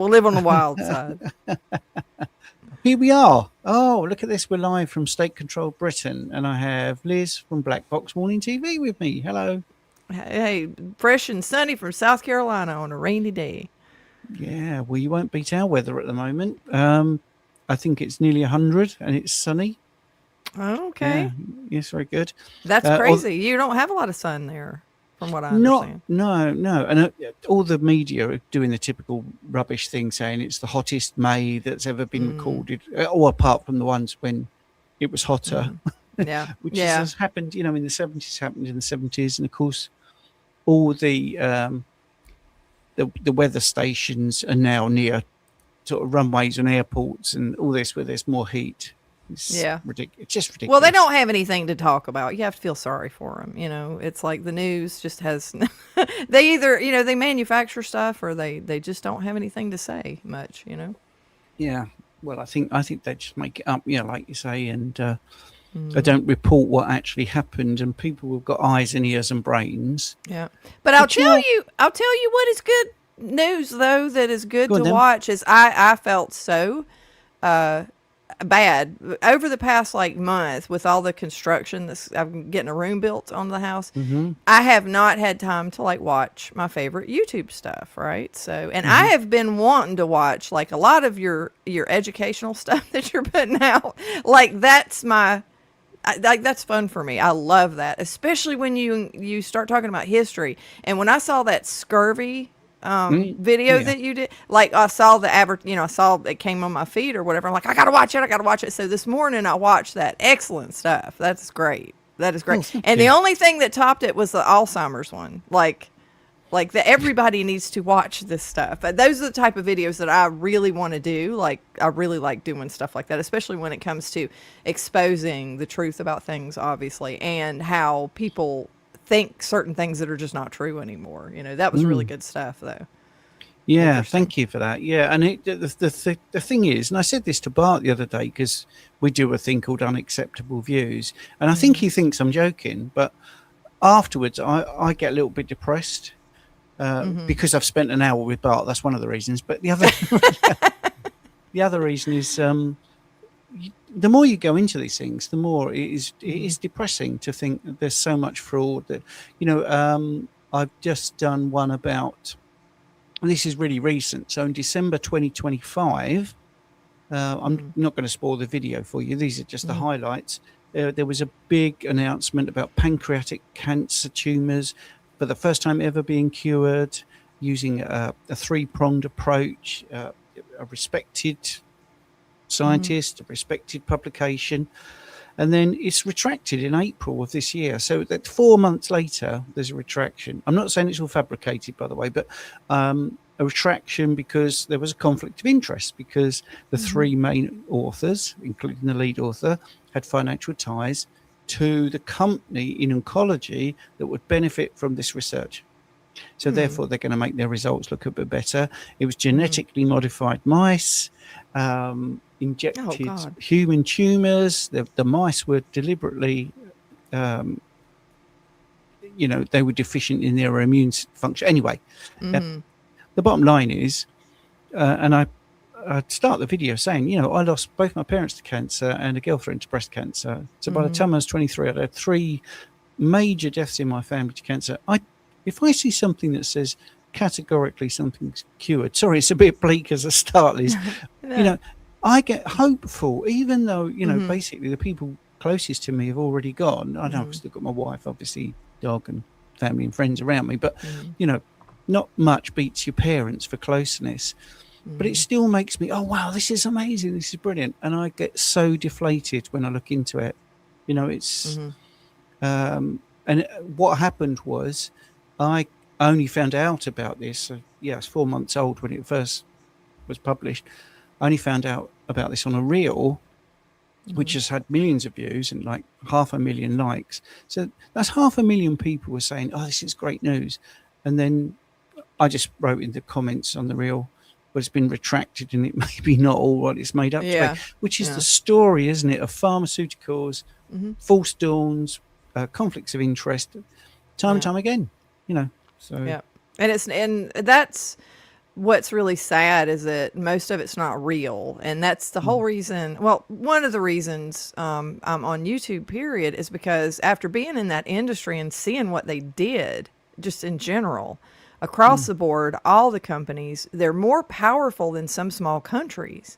We'll live on the wild side. Here we are. Oh, look at this. We're live from State Control Britain. And I have Liz from Black Box Morning TV with me. Hello. Hey, fresh and sunny from South Carolina on a rainy day. Yeah, well, you won't beat our weather at the moment. I think it's nearly 100 and it's sunny. Okay. Yeah, yes, very good. That's Al- crazy. You don't have a lot of sun there, from what I Not, understand. no, no. And all the media are doing the typical rubbish thing, saying it's the hottest May that's ever been Mm, recorded, or apart from the ones when it was hotter, mm. Yeah. which Yeah. has happened, in the 70s, happened in the 70s. And of course, all the weather stations are now near sort of runways and airports and all this where there's more heat. It's Yeah. ridiculous. It's just Well, they ridiculous. don't have anything to talk about. You have to feel sorry for them. It's like the news just has. They either they manufacture stuff or they just don't have anything to say much. Yeah. Well, I think they just make it up, like you say, and they Hmm. don't report what actually happened. And people have got eyes and ears and brains. Yeah. But But I'll tell you what is good news though that is good go on to then. watch is I felt so uh bad over the past like month with all the construction that's I'm getting a room built on the house. Mm-hmm. I have not had time to like watch my favorite YouTube stuff, right? So, and I Mm-hmm. have been wanting to watch like a lot of your educational stuff that you're putting out. Like like that's fun for me. I love that, especially when you start talking about history. And when I saw that scurvy Mm. video Yeah. that you did, like I saw I saw it came on my feed or whatever. I'm like, I gotta watch it. I gotta watch it. So this morning I watched that. Excellent stuff. That's great. That is Oh, great. thank And the you. only thing that topped it was the Alzheimer's one. Like that everybody needs to watch this stuff. Those are the type of videos that I really want to do. Like I really like doing stuff like that, especially when it comes to exposing the truth about things, obviously, and how people think certain things that are just not true anymore. That was really Mm. good stuff, though. Yeah, Interesting. thank you for that. Yeah, and the thing is, and I said this to Bart the other day because we do a thing called unacceptable views, and I think Mm-hmm. he thinks I'm joking, but afterwards I get a little bit depressed Mm-hmm. because I've spent an hour with Bart. That's one of the reasons. But the other reason is the more you go into these things, the more it is depressing to think that there's so much fraud. That I've just done one about. This is really recent. So in December 2025, I'm Mm-hmm. not going to spoil the video for you. These are just the Mm-hmm. highlights. There was a big announcement about pancreatic cancer tumors for the first time ever being cured using a three-pronged approach, a respected Mm-hmm. scientist, a respected publication, and then it's retracted in April of this year. So that 4 months later, there's a retraction. I'm not saying it's all fabricated, by the way, but a retraction because there was a conflict of interest because the Mm-hmm. three main authors, including the lead author, had financial ties to the company in oncology that would benefit from this research. So Mm-hmm. therefore, they're going to make their results look a bit better. It was Mm-hmm. genetically modified mice, Oh injected God. human tumors. The mice were deliberately, um, they were deficient in their immune function. Anyway, uh, Mm-hmm. the bottom line is, and I start the video saying, I lost both my parents to cancer and a girlfriend to breast cancer. So by the Mm-hmm. time I was 23, I'd had three major deaths in my family to cancer. If I see something that says categorically something's cured, sorry, it's a bit bleak as a start, Liz. You Yeah. know, I get hopeful, even though Mm-hmm. basically the people closest to me have already gone. I know I've Mm-hmm. still got my wife, obviously, dog, and family and friends around me, but Mm-hmm. you know, not much beats your parents for closeness. But it Mm-hmm. still makes me, oh wow, this is amazing, this is brilliant, and I get so deflated when I look into it. It's Mm-hmm. and what happened was I only found out about this. Yeah, it's 4 months old when it first was published. I only found out about this on a reel, which Mm-hmm. has had millions of views and like 500,000 likes. So that's 500,000 people were saying, "Oh, this is great news," and then I just wrote in the comments on the reel, "But it's been retracted and it may be not all what it's made up to be," Yeah. which is the Yeah. story, isn't it, of pharmaceuticals, Mm-hmm. false dawns, conflicts of interest, time and Yeah. time again. So Yeah. And that's what's really sad is that most of it's not real, and that's the whole reason. Well, one of the reasons I'm on YouTube period is because after being in that industry and seeing what they did just in general across the board, all the companies, they're more powerful than some small countries,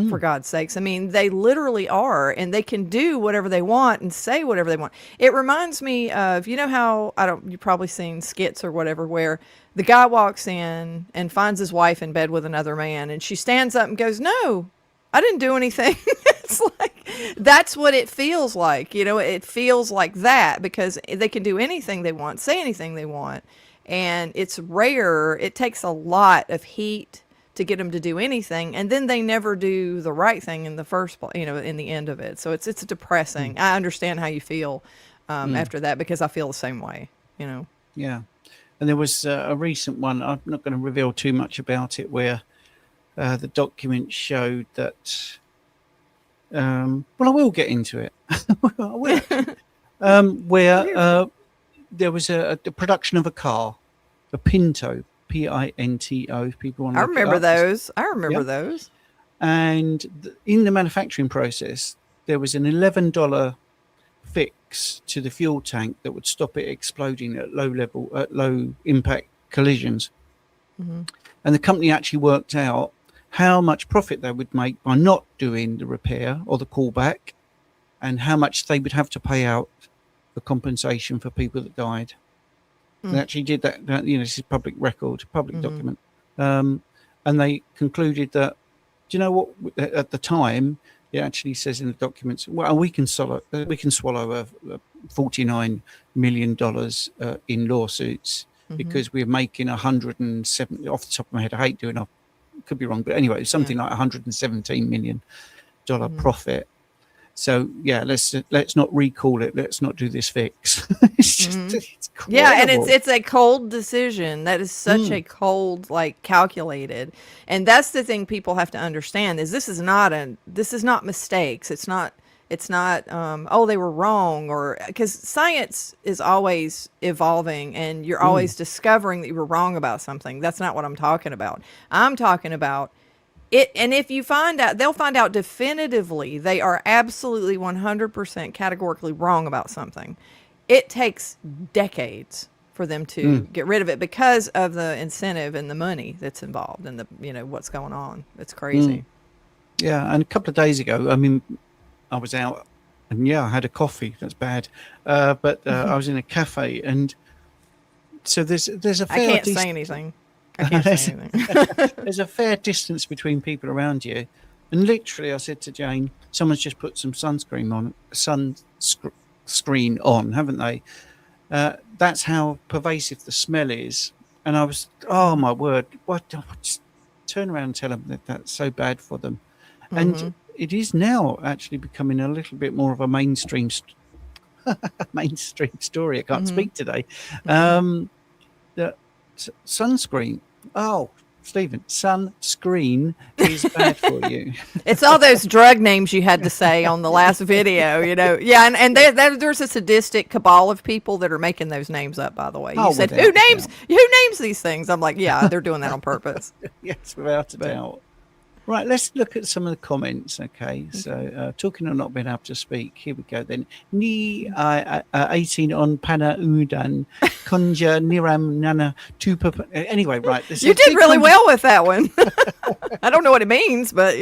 for God's sakes. I mean, they literally are, and they can do whatever they want and say whatever they want. It reminds me of, you know how, you've probably seen skits or whatever where the guy walks in and finds his wife in bed with another man, and she stands up and goes, "No, I didn't do anything." It's like, that's what it feels like. It feels like that because they can do anything they want, say anything they want. And it's rare. It takes a lot of heat to get them to do anything, and then they never do the right thing in the first place, in the end of it. So it's depressing. I understand how you feel after that, because I feel the same way. Yeah. And there was a recent one, I'm not going to reveal too much about it, where the document showed that, well, I will get into it. I will. Where there was a production of a car, a Pinto, Pinto, if people want to I look it remember up. those. I remember Yeah. those. And in the manufacturing process, there was an $11 fix to the fuel tank that would stop it exploding at low impact collisions. And the company actually worked out how much profit they would make by not doing the repair or the callback, and how much they would have to pay out for compensation for people that died. They actually did that. This is public record, public document. And they concluded that, do you know what? At the time, it actually says in the documents, well, we can swallow $49 million in lawsuits because we're making 170. Off the top of my head, I hate doing. I could be wrong, but anyway, it's something like $117 million profit. So yeah, let's not recall it. Let's not do this fix. It's just it's and incredible. it's a cold decision. That is such a cold, calculated. And that's the thing people have to understand is this is not mistakes. It's not oh, they were wrong, or because science is always evolving and you're always discovering that you were wrong about something. That's not what I'm talking about. I'm talking about it, and if you find out, they'll find out definitively they are absolutely 100% categorically wrong about something. It takes decades for them to get rid of it because of the incentive and the money that's involved and the what's going on. It's crazy. Yeah, and a couple of days ago, I mean, I was out and I had a coffee. That's bad, but I was in a cafe, and so there's a fair. I can't say anything. I can't say anything. There's a fair distance between people around you, and literally, I said to Jane, "Someone's just put some sunscreen on, haven't they?" That's how pervasive the smell is, and I was, oh my word, what? Just turn around and tell them that that's so bad for them, and it is now actually becoming a little bit more of a mainstream story. I can't speak today. The sunscreen. Oh, Stephen, sunscreen is bad for you. It's all those drug names you had to say on the last video, Yeah, and there's a sadistic cabal of people that are making those names up, by the way. You said, who names these things? I'm like, yeah, they're doing that on purpose. Yes, without a doubt. Right, let's look at some of the comments. Okay, so talking of not being able to speak, here we go then. Ni 18 on Pana Udan, Konja Niram Nana Tupa. Anyway, right. You did really well with that one. I don't know what it means, but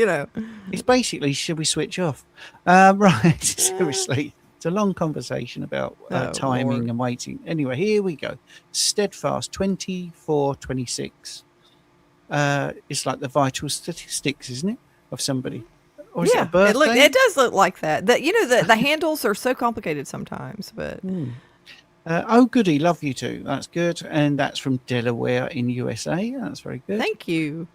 It's basically, should we switch off? Right, seriously. It's a long conversation about timing Lord. and waiting. Anyway, here we go. Steadfast 2426. It's like the vital statistics, isn't it, of somebody? Or is it a birthday? It does look like that. The handles are so complicated sometimes, but oh goody, love you too. That's good, and that's from Delaware in USA. That's very good. thank you.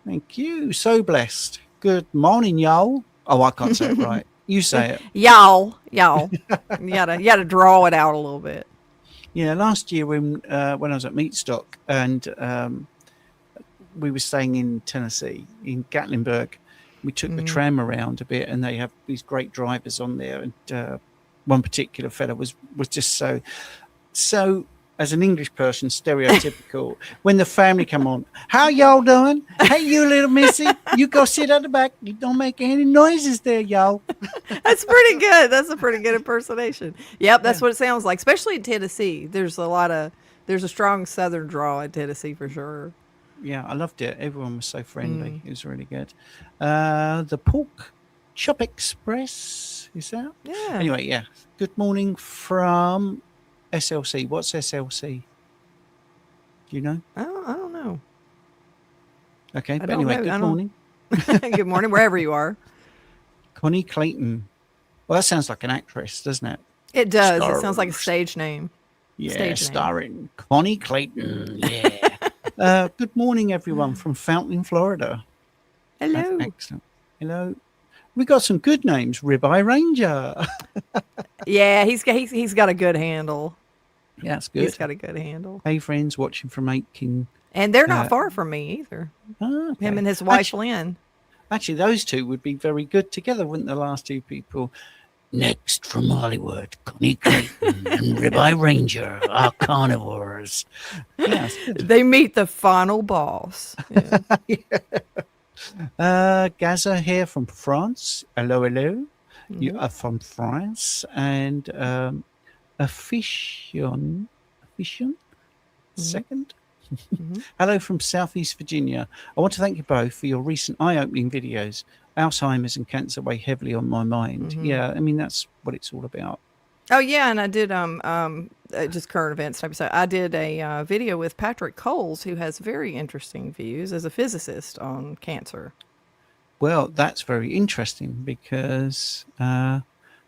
Thank you. So blessed. Good morning, y'all. Oh, I can't say it right. You say it. Y'all. You gotta draw it out a little bit. Yeah, last year when I was at Meatstock and we were staying in Tennessee, in Gatlinburg. We took the tram around a bit, and they have these great drivers on there. And one particular fella was just so as an English person, stereotypical. When the family come on, how y'all doing? Hey, you little missy, you go sit at the back. You don't make any noises there, y'all. That's pretty good. That's a pretty good impersonation. Yep, that's what it sounds like, especially in Tennessee. There's a strong Southern drawl in Tennessee for sure. Yeah, I loved it. Everyone was so friendly. It was really good. The Pork Chop Express, is that? Yeah. Anyway, yeah. Good morning from SLC. What's SLC? Do you know? I don't know. Okay, but don't anyway, know. good morning. Good morning, wherever you are. Connie Clayton. Well, that sounds like an actress, doesn't it? It does. It sounds like a stage name. Yeah, Stage name. starring Connie Clayton. Yeah. Good morning, everyone from Fountain, Florida. Hello. That's excellent. Hello. We got some good names. Ribeye Ranger. Yeah, he's got a good handle. Yeah, that's good. He's got a good handle. Hey, friends, watching from Aitken. And they're not far from me either. Okay. Him and his wife, Lynn. Actually, those two would be very good together, wouldn't the last two people? Next from Hollywood, Connie Clayton and Ribeye Ranger are carnivores. Yeah, they meet the final boss. Yeah. Gaza here from France. Hello, hello. You are from France. And Officion second. Hello from Southeast Virginia. I want to thank you both for your recent eye-opening videos. Alzheimer's and cancer weigh heavily on my mind. Yeah, I mean, that's what it's all about. Oh yeah, and I did just current events type of stuff. I did a video with Patrick Coles, who has very interesting views as a physicist on cancer. Well, that's very interesting because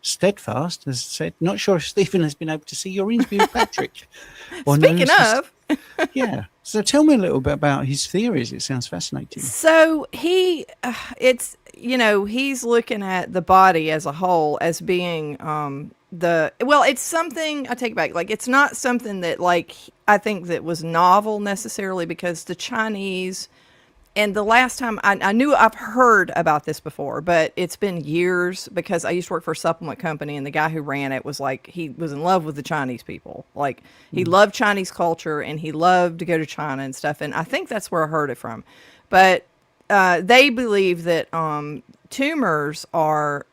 Steadfast has said, not sure if Stephen has been able to see your interview with Patrick. Speaking of. Yeah. So tell me a little bit about his theories. It sounds fascinating. So he's looking at the body as a whole as being it's something, I take it back, like it's not something that like I think that was novel necessarily, because the Chinese, and the last time I knew, I've heard about this before, but it's been years because I used to work for a supplement company, and the guy who ran it was like, he was in love with the Chinese people. Like he loved Chinese culture and he loved to go to China and stuff. And I think that's where I heard it from. But they believe that tumors are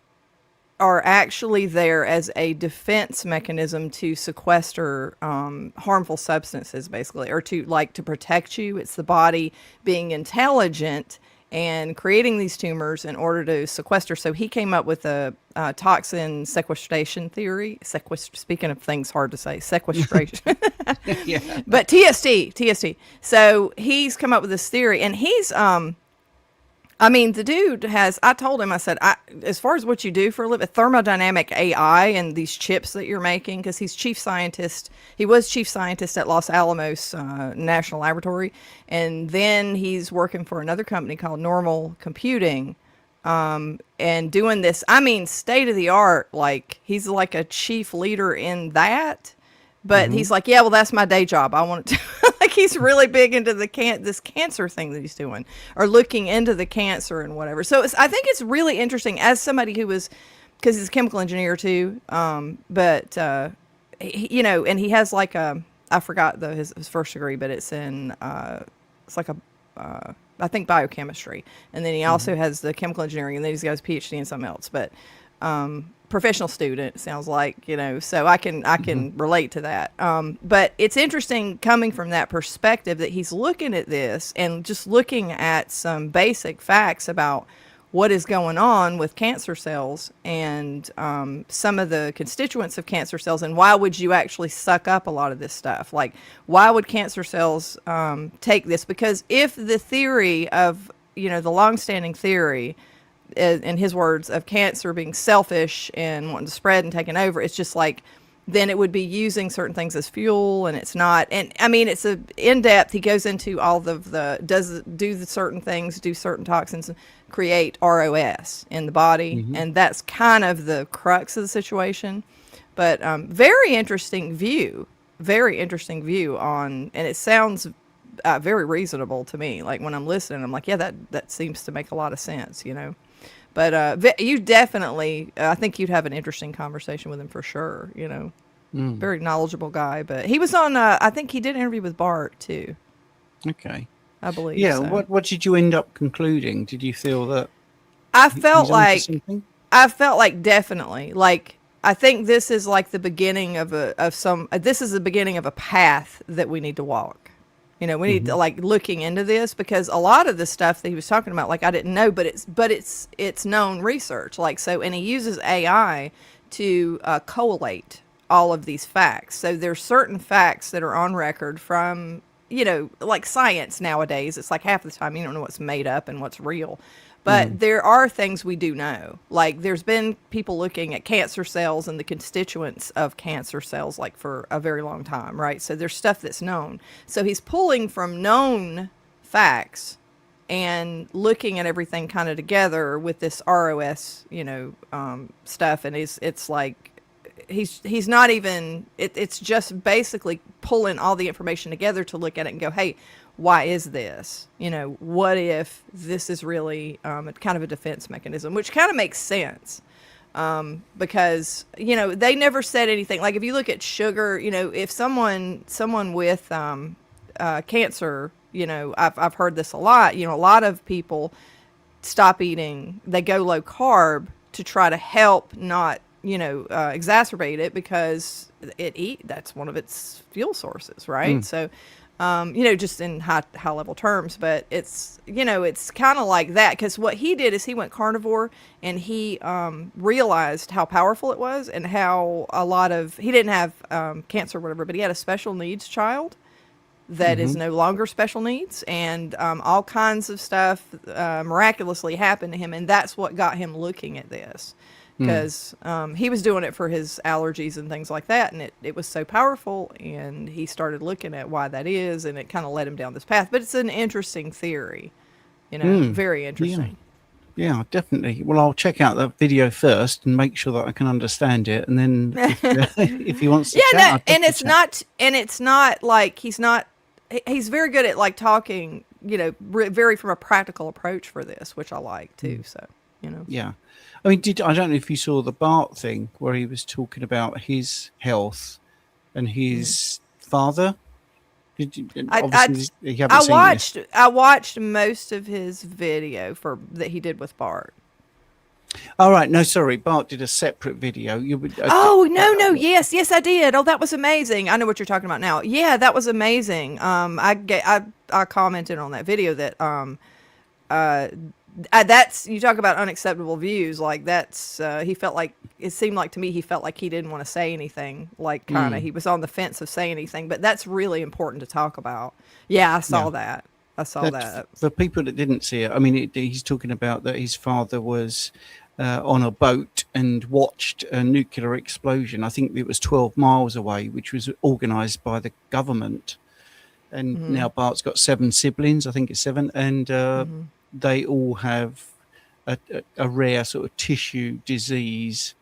actually there as a defense mechanism to sequester harmful substances, basically, or to protect you. It's the body being intelligent and creating these tumors in order to sequester. So he came up with a toxin sequestration theory. Speaking of things hard to say, sequestration. Yeah. But TST. So he's come up with this theory, and he's the dude I told him, I said, as far as what you do for a living, thermodynamic AI and these chips that you're making, because he's chief scientist. He was chief scientist at Los Alamos National Laboratory. And then he's working for another company called Normal Computing, and doing this, state of the art. Like he's like a chief leader in that. But he's like, yeah, well, that's my day job. I want to, like, he's really big into this cancer thing that he's doing, or looking into the cancer and whatever. So I think it's really interesting as somebody who was, because he's a chemical engineer too. But and he has like I forgot his first degree, but it's in, it's like I think biochemistry. And then he also has the chemical engineering, and then he's got his PhD in something else. But, professional student, sounds like, so I can relate to that. But it's interesting coming from that perspective that he's looking at this and just looking at some basic facts about what is going on with cancer cells and some of the constituents of cancer cells, and why would you actually suck up a lot of this stuff? Like, why would cancer cells take this? Because if the theory of, the longstanding theory, in his words, of cancer being selfish and wanting to spread and taking over, it's just like, then it would be using certain things as fuel, and it's not. And it's in depth. He goes into all of do the certain things, do certain toxins, create ROS in the body, and that's kind of the crux of the situation. But very interesting view on, and it sounds very reasonable to me. Like when I'm listening, I'm like, yeah, that seems to make a lot of sense, But you definitely, I think you'd have an interesting conversation with him for sure, Mm. Very knowledgeable guy. But he was on. I think he did an interview with Bart too. Okay. I believe Yeah. so. What did you end up concluding? Did you feel that I felt he's onto like something? I felt like definitely like I think this is like the beginning of this is the beginning of a path that we need to walk. We need to Hmm. like looking into this because a lot of the stuff that he was talking about, like I didn't know, but it's known research. Like so, and he uses AI to collate all of these facts. So there's certain facts that are on record from like science nowadays. It's like half the time you don't know what's made up and what's real. Mm. But there are things we do know. Like there's been people looking at cancer cells and the constituents of cancer cells like for a very long time, right? So there's stuff that's known. So he's pulling from known facts and looking at everything kind of together with this ROS, stuff. And it's like he's not even it's just basically pulling all the information together to look at it and go, hey, why is this? What if this is really kind of a defense mechanism, which kind of makes sense. Because they never said anything. Like if you look at sugar, if someone with cancer, I've heard this a lot. A lot of people stop eating. They go low carb to try to help not exacerbate it because that's one of its fuel sources, right? Mm. So just in high level terms, but it's kind of like that because what he did is he went carnivore and he realized how powerful it was and how he didn't have cancer or whatever, but he had a special needs child that is Hmm. no longer special needs, and all kinds of stuff miraculously happened to him, and that's what got him looking at this Mm. because he was doing it for his allergies and things like that, and it was so powerful, and he started looking at why that is, and it kind of led him down this path. But it's an interesting theory, Mm. very Yeah. interesting. Yeah, definitely. Well, I'll check out that video first and make sure that I can understand it, and then if he wants to Yeah, chat, no, I'll and definitely chat. it's not like he's very good at like talking, very from a practical approach for this, which I like too. Mm. So, Yeah. I mean, I don't know if you saw the Bart thing where he was talking about his health and mm. his father. Did you, and I, I obviously you haven't seen this. I watched most of his video that he did with Bart. All right. No, sorry. Bart did a separate video. You would. Oh no, yes I did. Oh, that was amazing. I know what you're talking about now. Yeah, that was amazing. I commented on that video that that's you talk about unacceptable views. Like that's he felt like it seemed like to me he felt like he didn't want to say anything. Like kind of Mm, he was on the fence of saying anything. But that's really important to talk about. Yeah, I yeah. saw that. I saw That that. for people that didn't see it, I mean, he's talking about that his father was on a boat and watched a nuclear explosion. I think it was 12 miles away, which was organised by the government. And Hmm. now Bart's got 7 siblings, I think it's 7, and Hmm. they all have a rare sort of tissue disease,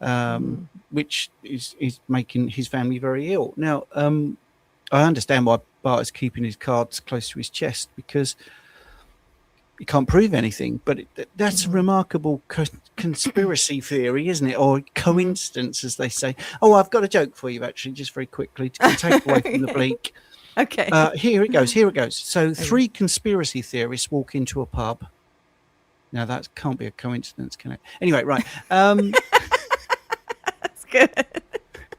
Hmm. which is making his family very ill. Now, I understand why Bart is keeping his cards close to his chest because he can't prove anything. But that's a Hmm. remarkable conspiracy theory, isn't it? Or Hmm. coincidence, as they say. Oh, I've got a joke for you, actually, just very quickly to take away from the bleak. Okay. Here it goes. Here it goes. So, Okay. 3 conspiracy theorists walk into a pub. Now, that can't be a coincidence, can it? Anyway, right. That's good.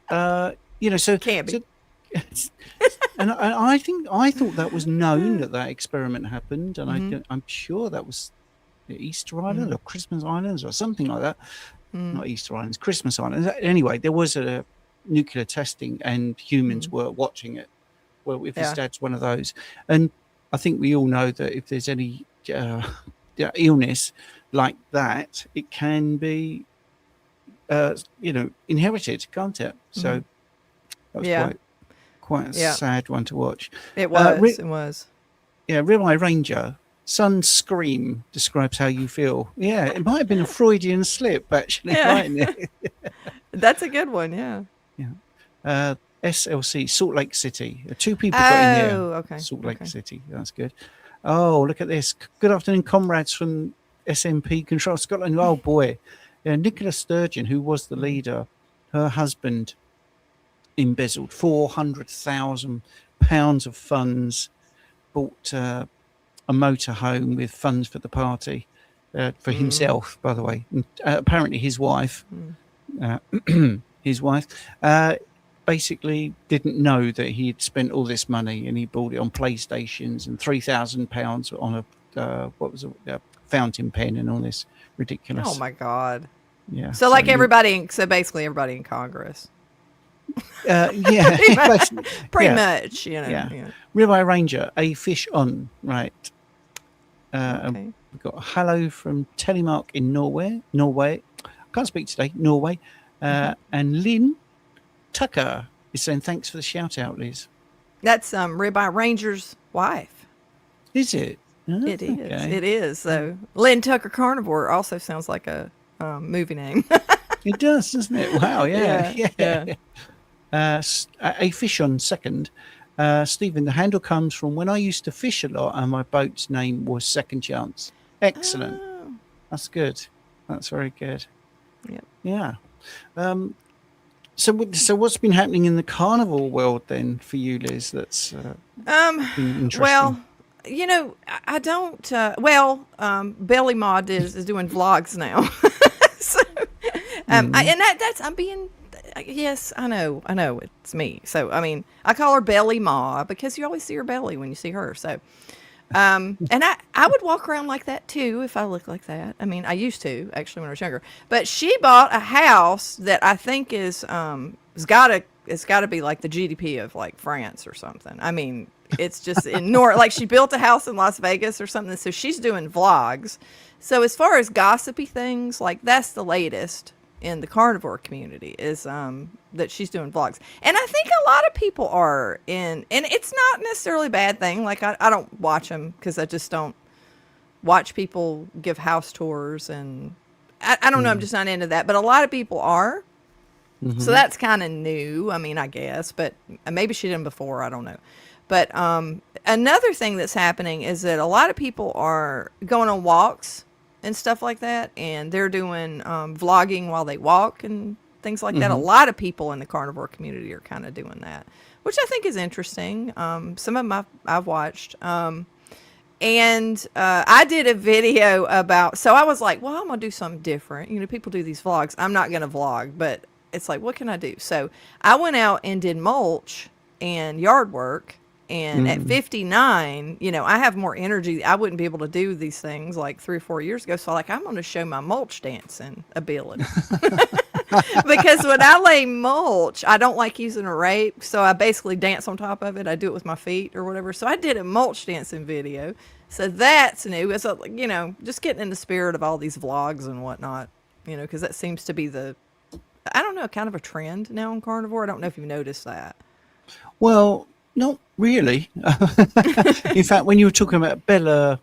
So, Can't be. so and I thought that was known that experiment happened, and Hmm. I'm sure that was Easter Island Hmm. or Christmas Islands or something like that. Hmm. Not Easter Islands, Christmas Islands. Anyway, there was a nuclear testing, and humans Hmm. were watching it. Well, if his Yeah. dad's one of those, and I think we all know that if there's any illness like that, it can be, inherited, can't it? Hmm. So that was Yeah. quite a Yeah. sad one to watch. It Uh, was. Re- It was. yeah, Real Eye Ranger. Sun scream describes how you feel. Yeah, it might have been a Freudian slip, actually, Yeah. mightn't it? That's a good one. Yeah. Yeah. SLC, Salt Lake City. 2 people got in here. Oh, okay. Salt Lake Okay. City. That's good. Oh, look at this. Good afternoon, comrades from SMP Control Scotland. Oh, boy. Yeah, Nicola Sturgeon, who was the Mhm. leader, her husband embezzled £400,000 of funds, bought a motorhome with funds for the party, for himself, by the way. And, apparently his wife, his wife, basically didn't know that he had spent all this money, and he bought it on PlayStations and £3,000 on a fountain pen and all this ridiculous. Oh my God. Yeah. So like so basically everybody in Congress. Yeah. Pretty much, you know. Yeah. Ribeye Ranger, a fish on, right. Okay. We've got a hello from Telemark in Norway. I can't speak today. Norway. And Lynn Tucker is saying thanks for the shout out, Liz. That's Ribeye Ranger's wife. Is it? Oh, It is. okay. It is. So Lynn Tucker Carnivore also sounds like a movie name. It does, doesn't it? Wow, yeah. Yeah. A fish on second. Stephen, the handle comes from when I used to fish a lot and my boat's name was Second Chance. Excellent. Oh. That's good. That's very good. Yep. Yeah. So what's been happening in the carnival world then for you, Liz? That's been interesting. Well, you know, I don't. Belly Mod is doing vlogs now. So, and that's I'm being. Yes, I know, it's me. So I mean, I call her Belly Ma because you always see her belly when you see her. So, and I would walk around like that too if I looked like that. I mean, I used to actually when I was younger. But she bought a house that I think is it's got to be like the GDP of like France or something. I mean, it's just in like she built a house in Las Vegas or something. So she's doing vlogs. So as far as gossipy things, like that's the latest in the carnivore community is that she's doing vlogs. And I think a lot of people are and it's not necessarily a bad thing. Like I don't watch them because I just don't watch people give house tours, and I don't know, I'm just not into that, but a lot of people are. So that's kind of new, I mean, I guess, but maybe she didn't before, I don't know. But another thing that's happening is that a lot of people are going on walks and stuff like that, and they're doing vlogging while they walk and things like that. A lot of people in the carnivore community are kind of doing that, which I think is interesting. Some of them I've watched. And I did a video about, so I was like, well, I'm going to do something different. You know, people do these vlogs. I'm not going to vlog, but it's like, what can I do? So I went out and did mulch and yard work. And at 59, you know, I have more energy. I wouldn't be able to do these things like 3 or 4 years ago. So like, I'm going to show my mulch dancing ability. Because when I lay mulch, I don't like using a rake. So I basically dance on top of it. I do it with my feet or whatever. So I did a mulch dancing video. So that's new. It's, you know, just getting in the spirit of all these vlogs and whatnot, you know, because that seems to be I don't know, kind of a trend now on carnivore. I don't know if you've noticed that. Well, not really. In fact, when you were talking about Bella,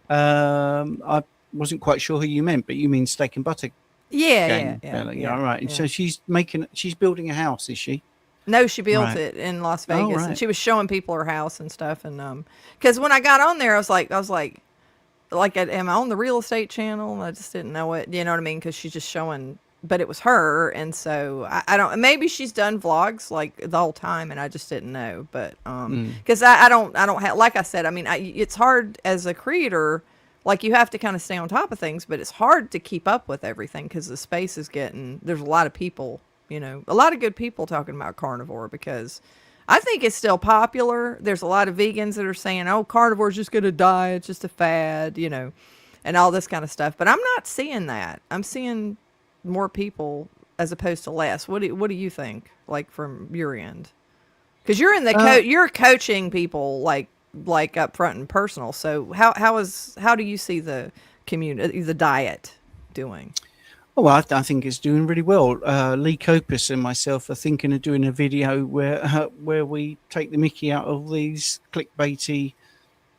I wasn't quite sure who you meant, but you mean steak and butter. Yeah. Bella. Yeah, right. And so she's building a house, is she? No, she built it in Las Vegas, and she was showing people her house and stuff. And because when I got on there, I was like, am I on the real estate channel? I just didn't know it. You know what I mean? Because she's just showing. But it was her, and so I don't. Maybe she's done vlogs like the whole time, and I just didn't know. But because I don't have, like I said, I mean, it's hard as a creator. Like you have to kind of stay on top of things, but it's hard to keep up with everything because the space is there's a lot of people, you know, a lot of good people talking about carnivore because I think it's still popular. There's a lot of vegans that are saying, "Oh, carnivore's just going to die. It's just a fad," you know, and all this kind of stuff. But I'm not seeing that. I'm seeing more people as opposed to less. What do you think, like from your end? Because you're in the you're coaching people like up front and personal. So how do you see the community, the diet doing? Oh, well, I think it's doing really well. Lee Copus and myself are thinking of doing a video where we take the mickey out of these clickbaity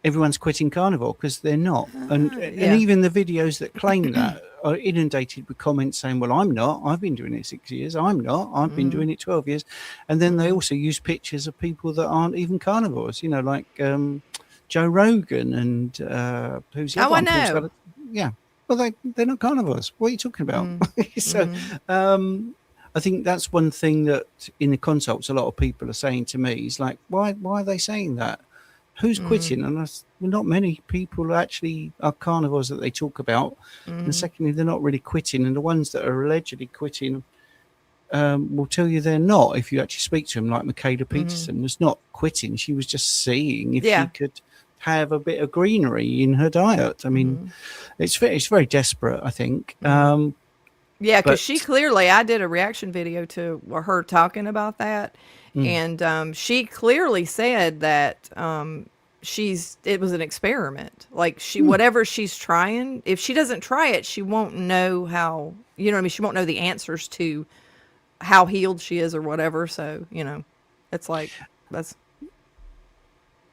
everyone's quitting carnivore, because they're not. And even the videos that claim that are inundated with comments saying, well, I'm not. I've been doing it 6 years. I'm not. I've been doing it 12 years. And then they also use pictures of people that aren't even carnivores, you know, like Joe Rogan and who's the other one? I know. Yeah. Well, they're not carnivores. What are you talking about? I think that's one thing that in the consults a lot of people are saying to me is like, why are they saying that? Who's Mm, quitting? And well, not many people actually are carnivores that they talk about. And mm, secondly, they're not really quitting. And the ones that are allegedly quitting will tell you they're not. If you actually speak to them, like Michaela mm. Peterson was not quitting. She was just seeing if she Yeah. could have a bit of greenery in her diet. I mean, Mm-hmm. it's very desperate, I think. Mm-hmm. Yeah, because But she clearly, I did a reaction video to her talking about that, mm, and she clearly said that it was an experiment. Like mm, whatever she's trying, if she doesn't try it, she won't know how. You know what I mean? She won't know the answers to how healed she is or whatever. So it's like that's.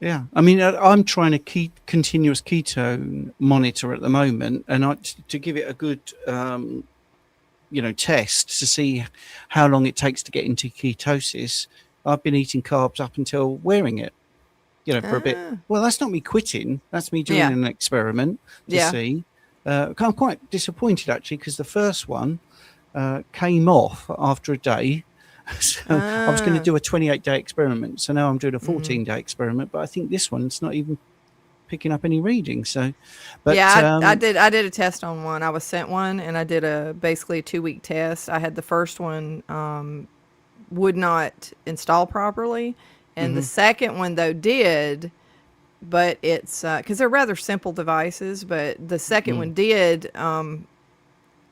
yeah, I mean, I'm trying to keep continuous ketone monitor at the moment, and to give it a good, test to see how long it takes to get into ketosis. I've been eating carbs up until wearing it, for a bit. Ah, Well, that's not me quitting. That's me doing yeah, an experiment to yeah. see. I'm quite disappointed actually because the first one came off after a day. So I was going to Ah, do a 28-day experiment. So now I'm doing a mm. 14-day experiment. But I think this one's not even picking up any readings. So, but Yeah, I did a test on one. I was sent one, and I did basically a 2 week test. I had the first one would not install properly, and the mhm, second one though did, but it's because they're rather simple devices. But the second mm, one did,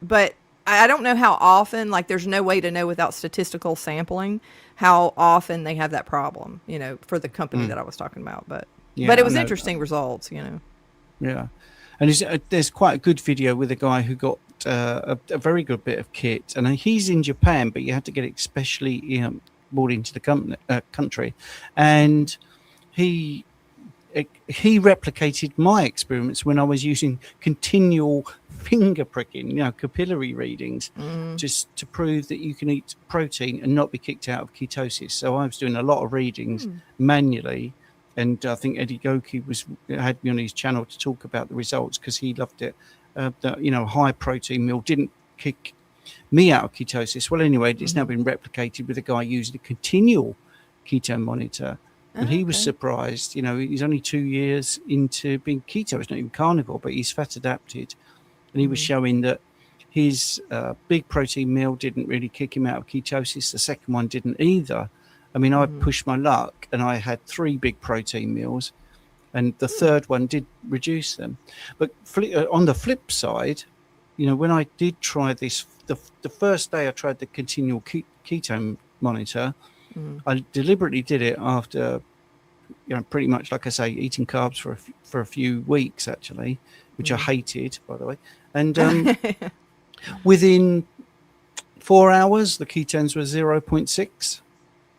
but I don't know how often. Like, there's no way to know without statistical sampling how often they have that problem. For the company mm. that I was talking about, but Yeah, it I was know. interesting results. Yeah, and there's quite a good video with a guy who got a very good bit of kit, and he's in Japan, but you have to get it specially brought into the country, and he he replicated my experiments when I was using continual finger pricking, capillary readings, Mm, just to prove that you can eat protein and not be kicked out of ketosis. So I was doing a lot of readings mm, manually, and I think Eddie Goki had me on his channel to talk about the results because he loved it. That high protein meal didn't kick me out of ketosis. Well, anyway, it's now mm-hmm. been replicated with a guy using a continual ketone monitor. And Oh, he was okay. surprised. He's only 2 years into being keto. He's not even carnivore, but he's fat adapted. And he was Mm, showing that his big protein meal didn't really kick him out of ketosis. The second one didn't either. I mean, I mm-hmm. pushed my luck and I had 3 big protein meals, and the Hmm. third one did reduce them. But on the flip side, when I did try this, the first day I tried the continual ketone monitor, Mm, I deliberately did it after, pretty much, like I say, eating carbs for a few weeks actually, which I mm. hated, by the way. And within 4 hours, the ketones were 0.6.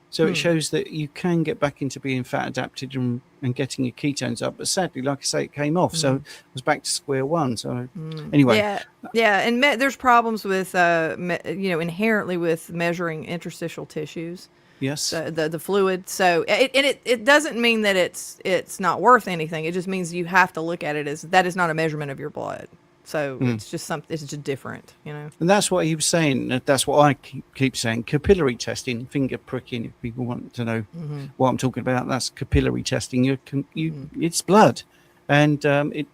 So it Hmm. shows that you can get back into being fat adapted and getting your ketones up. But sadly, like I say, it came off. So Mm, I was back to square one. So mm. anyway, Yeah, yeah, and there's problems with inherently with measuring interstitial tissues, yes. the fluid. So it doesn't mean that it's not worth anything. It just means you have to look at it as that is not a measurement of your blood. So Mm. it's just something. It's just different. And that's what he was saying. That's what I keep saying. Capillary testing, finger pricking. If people want to know Mm-hmm. what I'm talking about, that's capillary testing. Mm-hmm. It's blood, and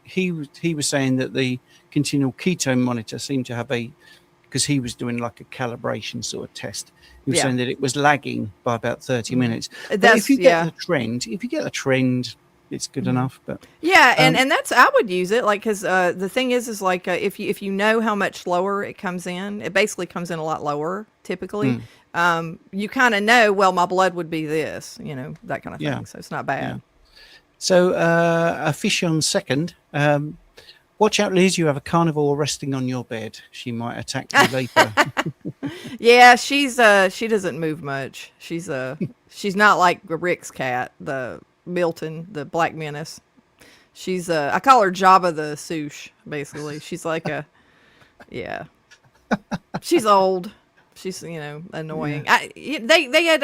he was saying that the continual ketone monitor seemed to have because he was doing like a calibration sort of test. He was Yeah. saying that it was lagging by about 30 Mm-hmm. minutes. But if That's you get yeah. the trend, it's good Mm-hmm. enough. But Yeah, and um, and that's I would use it like because the thing is like if you know how much lower it comes in, it basically comes in a lot lower typically. mm, You kind of know, well, my blood would be this, that kind of yeah, thing. So it's not yeah. bad. So a fish on second. Watch out, Liz. You have a carnivore resting on your bed. She might attack you later. Yeah, she doesn't move much. She's not like Rick's cat, the Milton, the Black Menace. She's I call her Jabba the Sush, basically. She's like a yeah. She's old. She's Yeah. annoying. I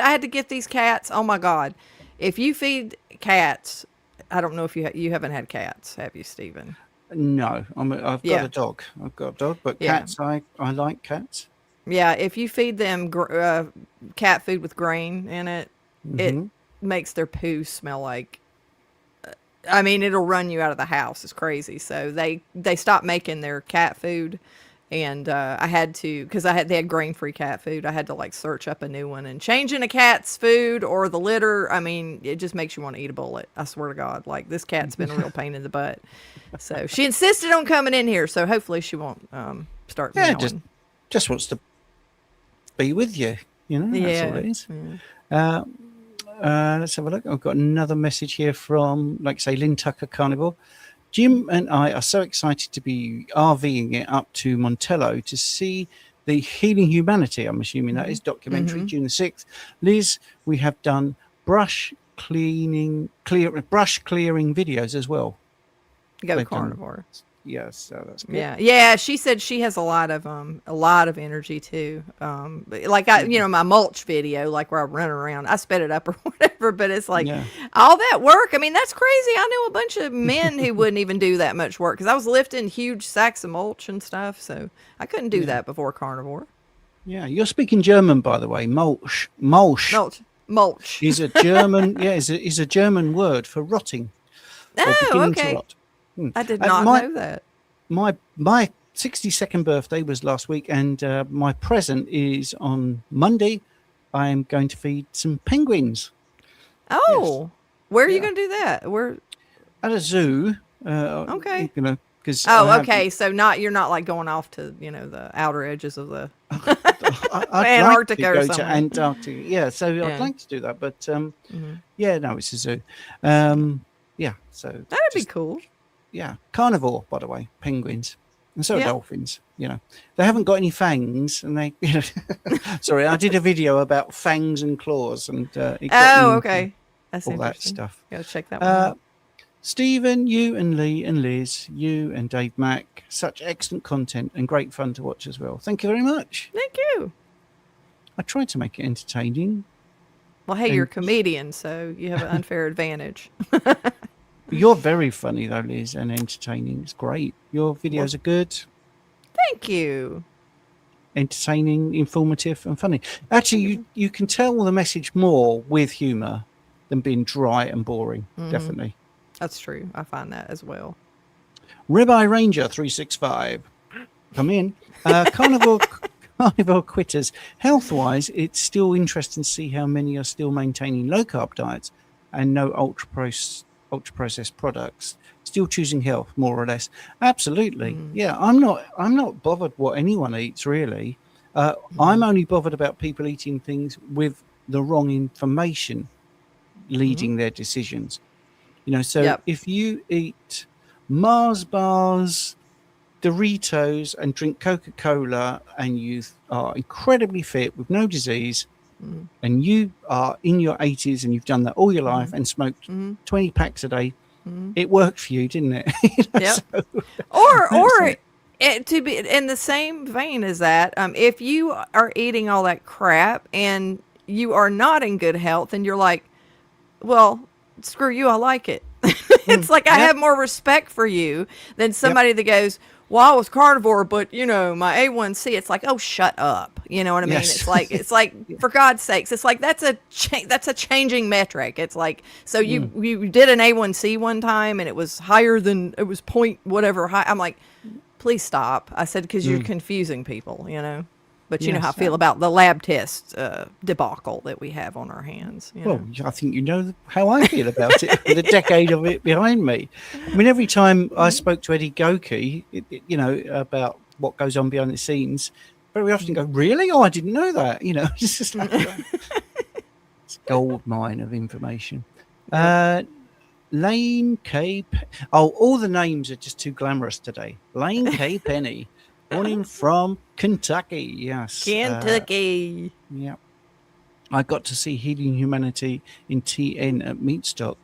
had to get these cats. Oh my god. If you feed cats, I don't know if you haven't had cats, have you, Stephen? No, I've got Yeah. a dog. I've got a dog, but Yeah. cats, I like cats. Yeah, if you feed them cat food with grain in it, it Hmm. makes their poo smell like. I mean, it'll run you out of the house. It's crazy. So they stopped making their cat food, and I had to because they had grain free cat food. I had to like search up a new one and changing a cat's food or the litter. I mean, it just makes you want to eat a bullet. I swear to God, like this cat's been a real pain in the butt. So she insisted on coming in here. So hopefully she won't start Yeah, meowing. just wants to be with you. You know, that's all Yeah. it is. Yeah. Uh, let's have a look. I've got another message here from, like I say, Lynn Tucker Carnivore. Jim and I are so excited to be RVing it up to Montello to see the Healing Humanity, I'm assuming that is, documentary, Mm-hmm. June the 6th. Liz, we have done brush clearing videos as well. Go They've done, carnivore. yes, so that's good. Yeah, yeah. She said she has a lot of energy too. Like my mulch video, like where I run around, I sped it up or whatever. But it's like Yeah. all that work. I mean, that's crazy. I knew a bunch of men who wouldn't even do that much work because I was lifting huge sacks of mulch and stuff. So I couldn't do Yeah. that before carnivore. Yeah. You're speaking German, by the way. Mulch Mulch. is a German, yeah, is a German word for rotting or Oh, beginning to okay. rot. Hmm. I did And not know that. my 62nd birthday was last week, and my present is on Monday. I am going to feed some penguins. Yes, Oh, where are you yeah, going to do that? Where? at a zoo. Okay. You know, because Oh, okay. So you're not like going off to the outer edges of the I'd like to Antarctica or go to something. Antarctica. Yeah, so I'd Yeah. like to do that, but Hmm. yeah, no, it's a zoo. Yeah, so That'd be just cool. yeah, carnivore, by the way, penguins, and so are Yeah. dolphins. You know, they haven't got any fangs, and they. Sorry, I did a video about fangs and claws, and it got Oh, into okay. That's all that interesting. stuff. Gotta check that one Uh, out. Stephen, you and Lee and Liz, you and Dave Mack, such excellent content and great fun to watch as well. Thank you very much. Thank you. I tried to make it entertaining. Well, hey, you're a And comedian, so you have an unfair advantage. you're very funny, though, Liz, and entertaining. It's great. Your Well, videos are good, thank you. entertaining, informative, and funny. Actually, Thank you. you can tell the message more with humour than being dry and boring. Hmm. Definitely. That's true. I find that as well. Ribeye Ranger 365. Come in. Carnivore quitters. Health wise, it's still interesting to see how many are still maintaining low carb diets and no ultra processed products. Still choosing health, more or less. Absolutely. Mm-hmm. Yeah, I'm not bothered what anyone eats really. I'm only bothered about people eating things with the wrong information Mm-hmm. leading their decisions. You know, so Yep. if you eat Mars bars, Doritos, and drink Coca-Cola, and you are incredibly fit with no disease, Mm-hmm. and you are in your 80s and you've done that all your life Mm-hmm. and smoked Mm-hmm. 20 packs a day, Mm-hmm. it worked for you, didn't it? You know, Yep. so Or that's or it. to be in the same vein as that, if you are eating all that crap and you are not in good health, and you're like, well, screw you, I like it. It's like I Yep, have more respect for you than yep, somebody that goes, well, I was carnivore, but my A1C. It's like, oh, shut up. You know what I mean? yes. It's like for God's sakes, it's like that's a changing metric. It's like so Mm, you did an A1C one time and it was higher than it was point whatever high. I'm like, please stop. I said because you're mm, confusing people. But you know how I yes. feel about the lab test debacle that we have on our hands. Well, I think you know how I feel about it with a decade of it behind me. I mean, every time I spoke to Eddie Goki, about what goes on behind the scenes, very often go, really? Oh, I didn't know that. It's just like it's a gold mine of information. Yep. Lane K. All the names are just too glamorous today. Lane K. Penny, morning from Kentucky. Yes. Kentucky. Yeah. I got to see Healing Humanity in TN at Meatstock.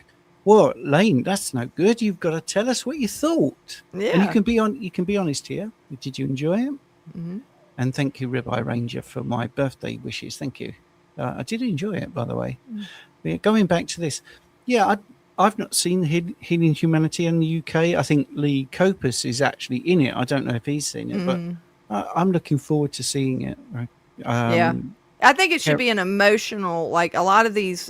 Well, Lane, that's no good. You've got to tell us what you thought. And you Yeah. can be honest here. Did you enjoy it? Hmm. And thank you, Ribeye Ranger, for my birthday wishes. Thank you. I did enjoy it, by the way. Yeah, going back to this, yeah, I've not seen Healing Humanity in the UK. I think Lee Copus is actually in it. I don't know if he's seen it, but I'm looking forward to seeing it. Right? Yeah. Um, I think it should Car- be an emotional, like a lot of these.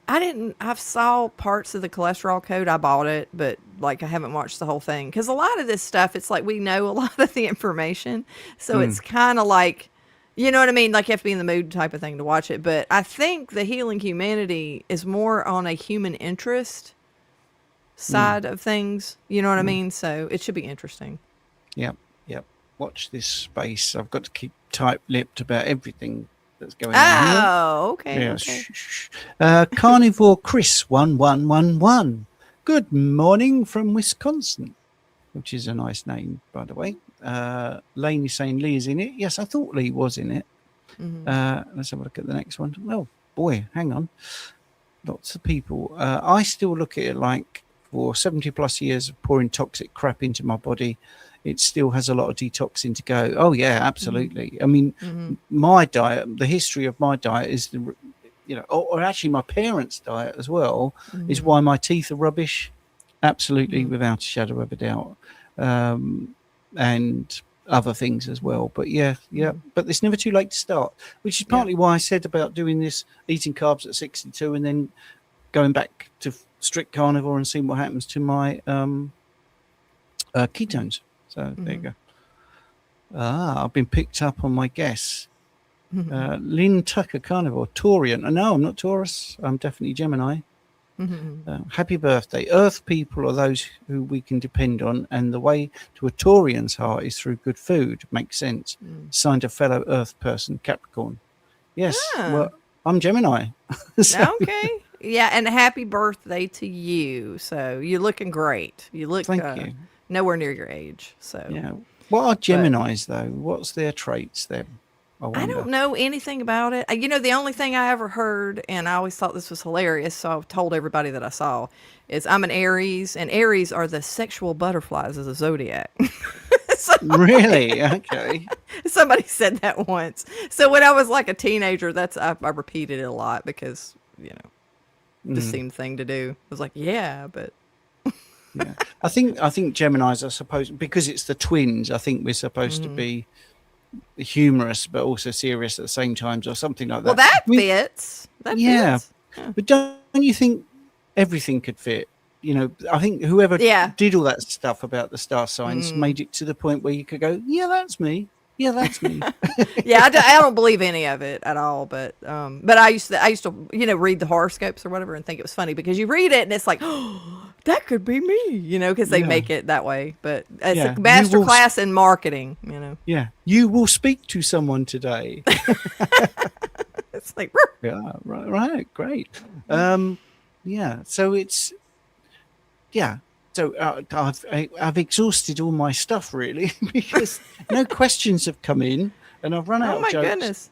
I saw parts of the cholesterol code. I bought it, but like I haven't watched the whole thing because a lot of this stuff, it's like we know a lot of the information. So mm, it's kind of like, you know what I mean? Like you have to be in the mood type of thing to watch it. But I think the Healing Humanity is more on a human interest mm, side of things. You know what I mm. mean? So it should be interesting. Yep, yep. Watch this space. I've got to keep tight-lipped about everything that's going on here. Oh, okay, Yeah. okay. Shh, shh. Carnivore Chris 1111. Good morning from Wisconsin, which is a nice name, by the way. Lane is saying Lee is in it. Yes, I thought Lee was in it. Hmm. Let's have a look at the next one. Oh boy, hang on. Lots of people. I still look at it like for 70 plus years of pouring toxic crap into my body, it still has a lot of detoxing to go. Oh yeah, absolutely. I mean, Hmm. my diet, the history of my diet is or actually my parents' diet as well, is Hmm. why my teeth are rubbish. Absolutely, Hmm. without a shadow of a doubt. And other things as well. But yeah, Hmm. but it's never too late to start, which is Yeah. partly why I said about doing this, eating carbs at 62 and then going back to strict carnivore and seeing what happens to my ketones. So there you Hmm. go. I've been picked up on my guess. Hmm. Lynn Tucker, carnivore, Taurian. No, I'm not Taurus. I'm definitely Gemini. Hmm. Happy birthday. Earth people are those who we can depend on, and the way to a Taurian's heart is through good food. Makes sense. Signed a fellow Earth person, Capricorn. Yes, Ah, well, I'm Gemini. So okay. Yeah, and happy birthday to you. So you're looking great. You look thank you. nowhere near your age. So, Yeah. What are but Geminis, though? What's their traits then? I I don't wonder. know anything about it. You know, the only thing I ever heard, and I always thought this was hilarious, so I've told everybody that I saw, is I'm an Aries, and Aries are the sexual butterflies of the zodiac. So Really? Okay. somebody said that once. So when I was like a teenager, I repeated it a lot because just Mm, seemed the thing to do. I was like, yeah, but yeah. I think Geminis are supposed, because it's the twins, I think we're supposed to mhm. be humorous but also serious at the same time, or something like Well, that. that I mean, fits. That yeah, fits. Yeah. but don't you think everything could fit? I think whoever Yeah. did all that stuff about the star signs Mm. made it to the point where you could go, yeah, that's me. Yeah, that's me. Yeah, I don't believe any of it at all. But I used to read the horoscopes or whatever and think it was funny because you read it and it's like, oh, that could be me, because they Yeah, make it that way. But it's a yeah. master class in marketing. Yeah, you will speak to someone today. It's like, Yeah, right, great. Yeah, so it's yeah. So I've exhausted all my stuff really because no questions have come in, and I've run oh out of my jokes. goodness.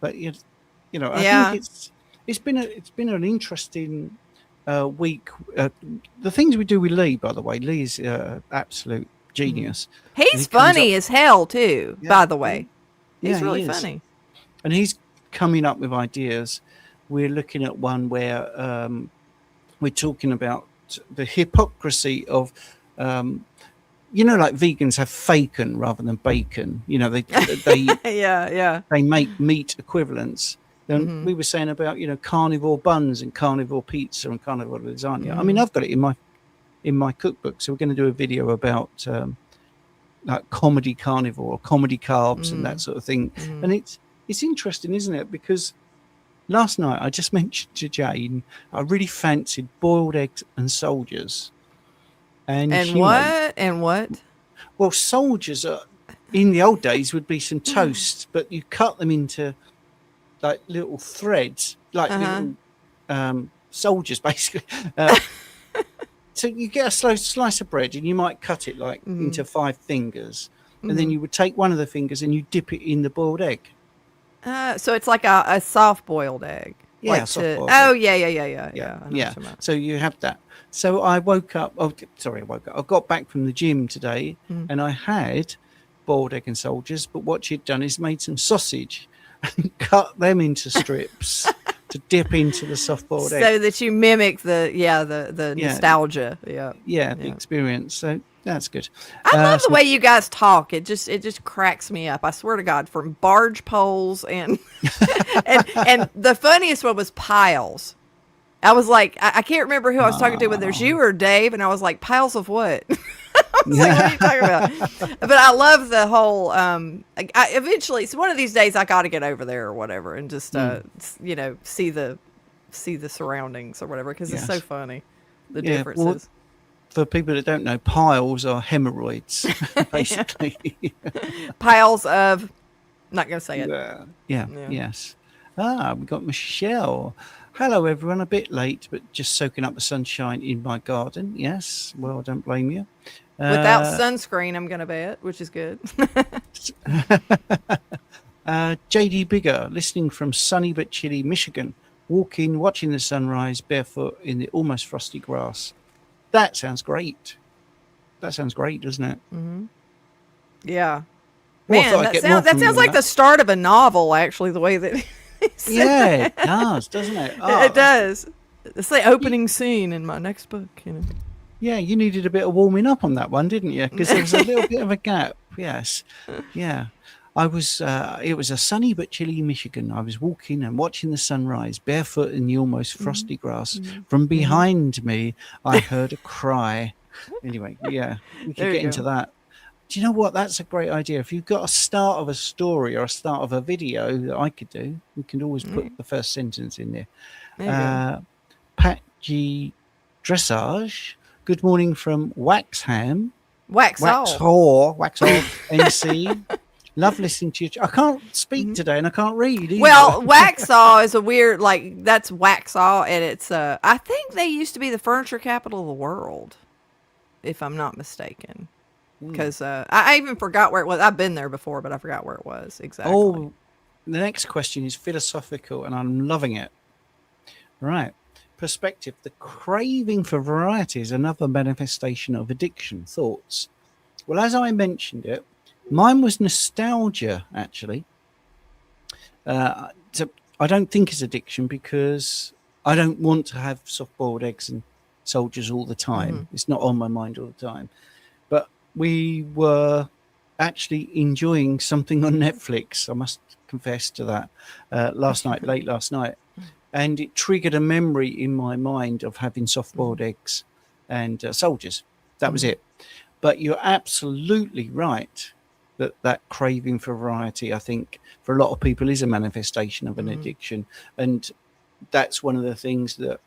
But I think Yeah. it's been an interesting week. The things we do with Lee, by the way, Lee is absolute genius, and he He's comes up. funny as hell too, Yeah, by the way. yeah, He's he really is, funny. and he's coming up with ideas. We're looking at one where we're talking about the hypocrisy of like vegans have facon rather than bacon. Yeah, yeah. They make meat equivalents. Then Mhm. we were saying about carnivore buns and carnivore pizza and carnivore lasagna. I mean, Mhm. I've got it in my cookbook, so we're going to do a video about like comedy carnivore or comedy carbs and that Mhm. sort of thing. Mhm. And it's interesting, isn't it? Because last night I just mentioned to Jane I really fancied boiled eggs and soldiers, and And she made what? And what? well soldiers are in the old days would be some toast, but you cut them into like little threads, like Uh-huh. little soldiers basically. So you get a slice of bread and you might cut it like into Mhm. 5 fingers, and then Mhm. you would take one of the fingers and you dip it in the boiled egg. So it's like a soft boiled egg. Yeah, Like soft to boiled Oh egg. yeah, yeah, yeah, yeah, Yeah, yeah. I know yeah. what you're about. So you have that. So I woke up. Oh, sorry, I woke up. I got back from the gym today, Mm. and I had boiled egg and soldiers. But what she'd done is made some sausage and cut them into strips to dip into the soft boiled egg. So that you mimic the Yeah, nostalgia. Yeah. yeah, the Yeah. experience. So That's good. I love the So way you guys talk. It just cracks me up. I swear to God, from barge poles and and the funniest one was piles. I was like, I can't remember who I was talking to, whether it's you or Dave, and I was like, piles of what? I was like, what are you talking about? But I love the whole. Eventually, so one of these days, I got to get over there or whatever, and just see the surroundings or whatever, because it's so yes. funny, the Yeah. Well, differences. for people that don't know, piles are hemorrhoids, basically. Piles of. Not gonna say it. Yeah. Yeah. Yeah. Yes. We got Michelle. Hello, everyone. A bit late, but just soaking up the sunshine in my garden. Yes. Well, don't blame you. Without Uh, sunscreen, I'm gonna bet, which is good. JD Bigger, listening from sunny but chilly Michigan, walking, watching the sunrise barefoot in the almost frosty grass. That sounds great. That sounds great, doesn't it? Yeah. Well, I Man, thought I'd get more that from you sounds on like the that. start of a novel, actually, the way that he said Yeah, that. it does, doesn't it? It Oh, does. It's the opening scene in my next book, yeah, you needed a bit of warming up on that one, didn't you? Because there was a little bit of a gap. Yes. Yeah. It was a sunny but chilly Michigan. I was walking and watching the sunrise barefoot in the almost frosty grass. From behind me, I heard a cry. Anyway, yeah, we could There you get into go. that. Do you know what? That's a great idea. If you've got a start of a story or a start of a video that I could do, we can always put the first sentence in there. There you go. Pat G. Dressage. Good morning from Waxham. Waxhaw, NC. Love listening to you. I can't speak today and I can't read either. Well, Waxhaw is a weird, that's Waxhaw, and it's, I think they used to be the furniture capital of the world, if I'm not mistaken. Because I even forgot where it was. I've been there before, but I forgot where it was exactly. Oh, the next question is philosophical and I'm loving it. Right. Perspective. The craving for variety is another manifestation of addiction. Thoughts? Well, as I mentioned it, mine was nostalgia, actually. So I don't think it's addiction because I don't want to have soft-boiled eggs and soldiers all the time. It's not on my mind all the time. But we were actually enjoying something on Netflix. I must confess to that late last night. And it triggered a memory in my mind of having soft-boiled eggs and soldiers. That was it. But you're absolutely right that craving for variety, I think, for a lot of people is a manifestation of an addiction. And that's one of the things that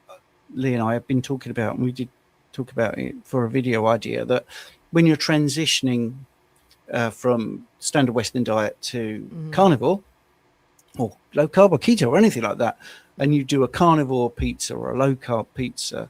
Lee and I have been talking about, and we did talk about it for a video idea, that when you're transitioning from standard Western diet to carnivore or low carb or keto or anything like that, and you do a carnivore pizza or a low carb pizza,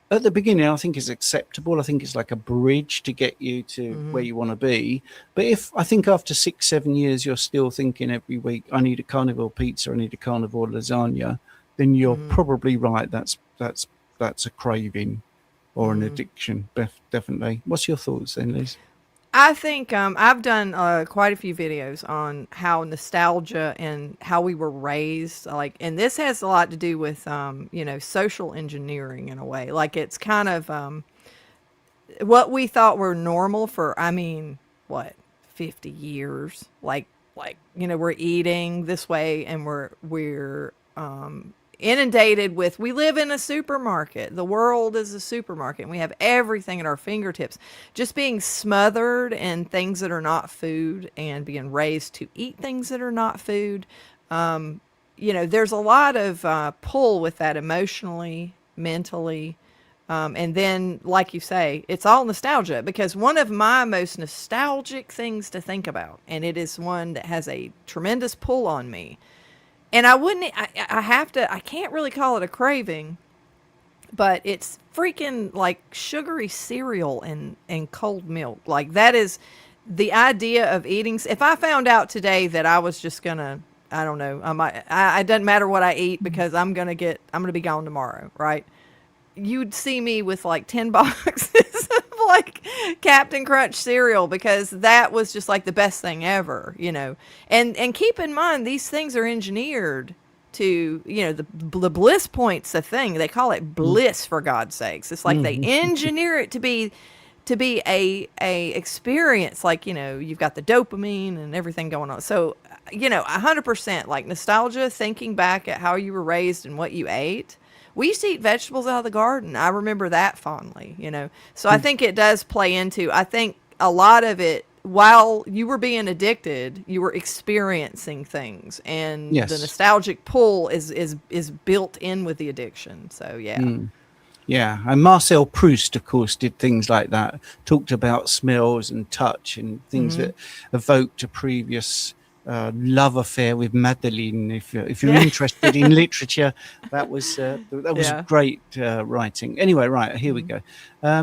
at the beginning, I think it's acceptable. I think it's like a bridge to get you to where you want to be. But if I think after 6-7 years, you're still thinking every week, I need a carnivore pizza, I need a carnivore lasagna, then you're probably right. That's a craving or an addiction, definitely. What's your thoughts then, Liz? I think I've done quite a few videos on how nostalgia and how we were raised, and this has a lot to do with, social engineering in a way. Like, it's kind of what we thought were normal for, 50 years. Like, we're eating this way, and we're inundated with, we live in a supermarket. The world is a supermarket, and we have everything at our fingertips. Just being smothered in things that are not food and being raised to eat things that are not food. There's a lot of pull with that emotionally, mentally. And then, like you say, it's all nostalgia, because one of my most nostalgic things to think about, and it is one that has a tremendous pull on me, and I can't really call it a craving, but it's freaking like sugary cereal and cold milk. Like, that is the idea of eating. If I found out today that I was just gonna, I don't know, it doesn't matter what I eat because I'm gonna be gone tomorrow, right? You'd see me with like 10 boxes of like Captain Crunch cereal, because that was just like the best thing ever, and keep in mind, these things are engineered to, the bliss point's a thing. They call it bliss, for God's sakes. It's like they engineer it to be to be a experience, like, you know, you've got the dopamine and everything going on. So, you know, 100% like nostalgia, thinking back at how you were raised and what you ate. We used to eat vegetables out of the garden. I remember that fondly, you know. So I think it does play into, I think a lot of it, while you were being addicted, you were experiencing things, and the Yes. nostalgic pull is built in with the addiction. So yeah. Yeah, and Marcel Proust, of course, did things like that. Talked about smells and touch and things that evoked a previous love affair with Madeline. If you're Yeah. interested in literature, that was Yeah. great writing. Anyway, right, here we go.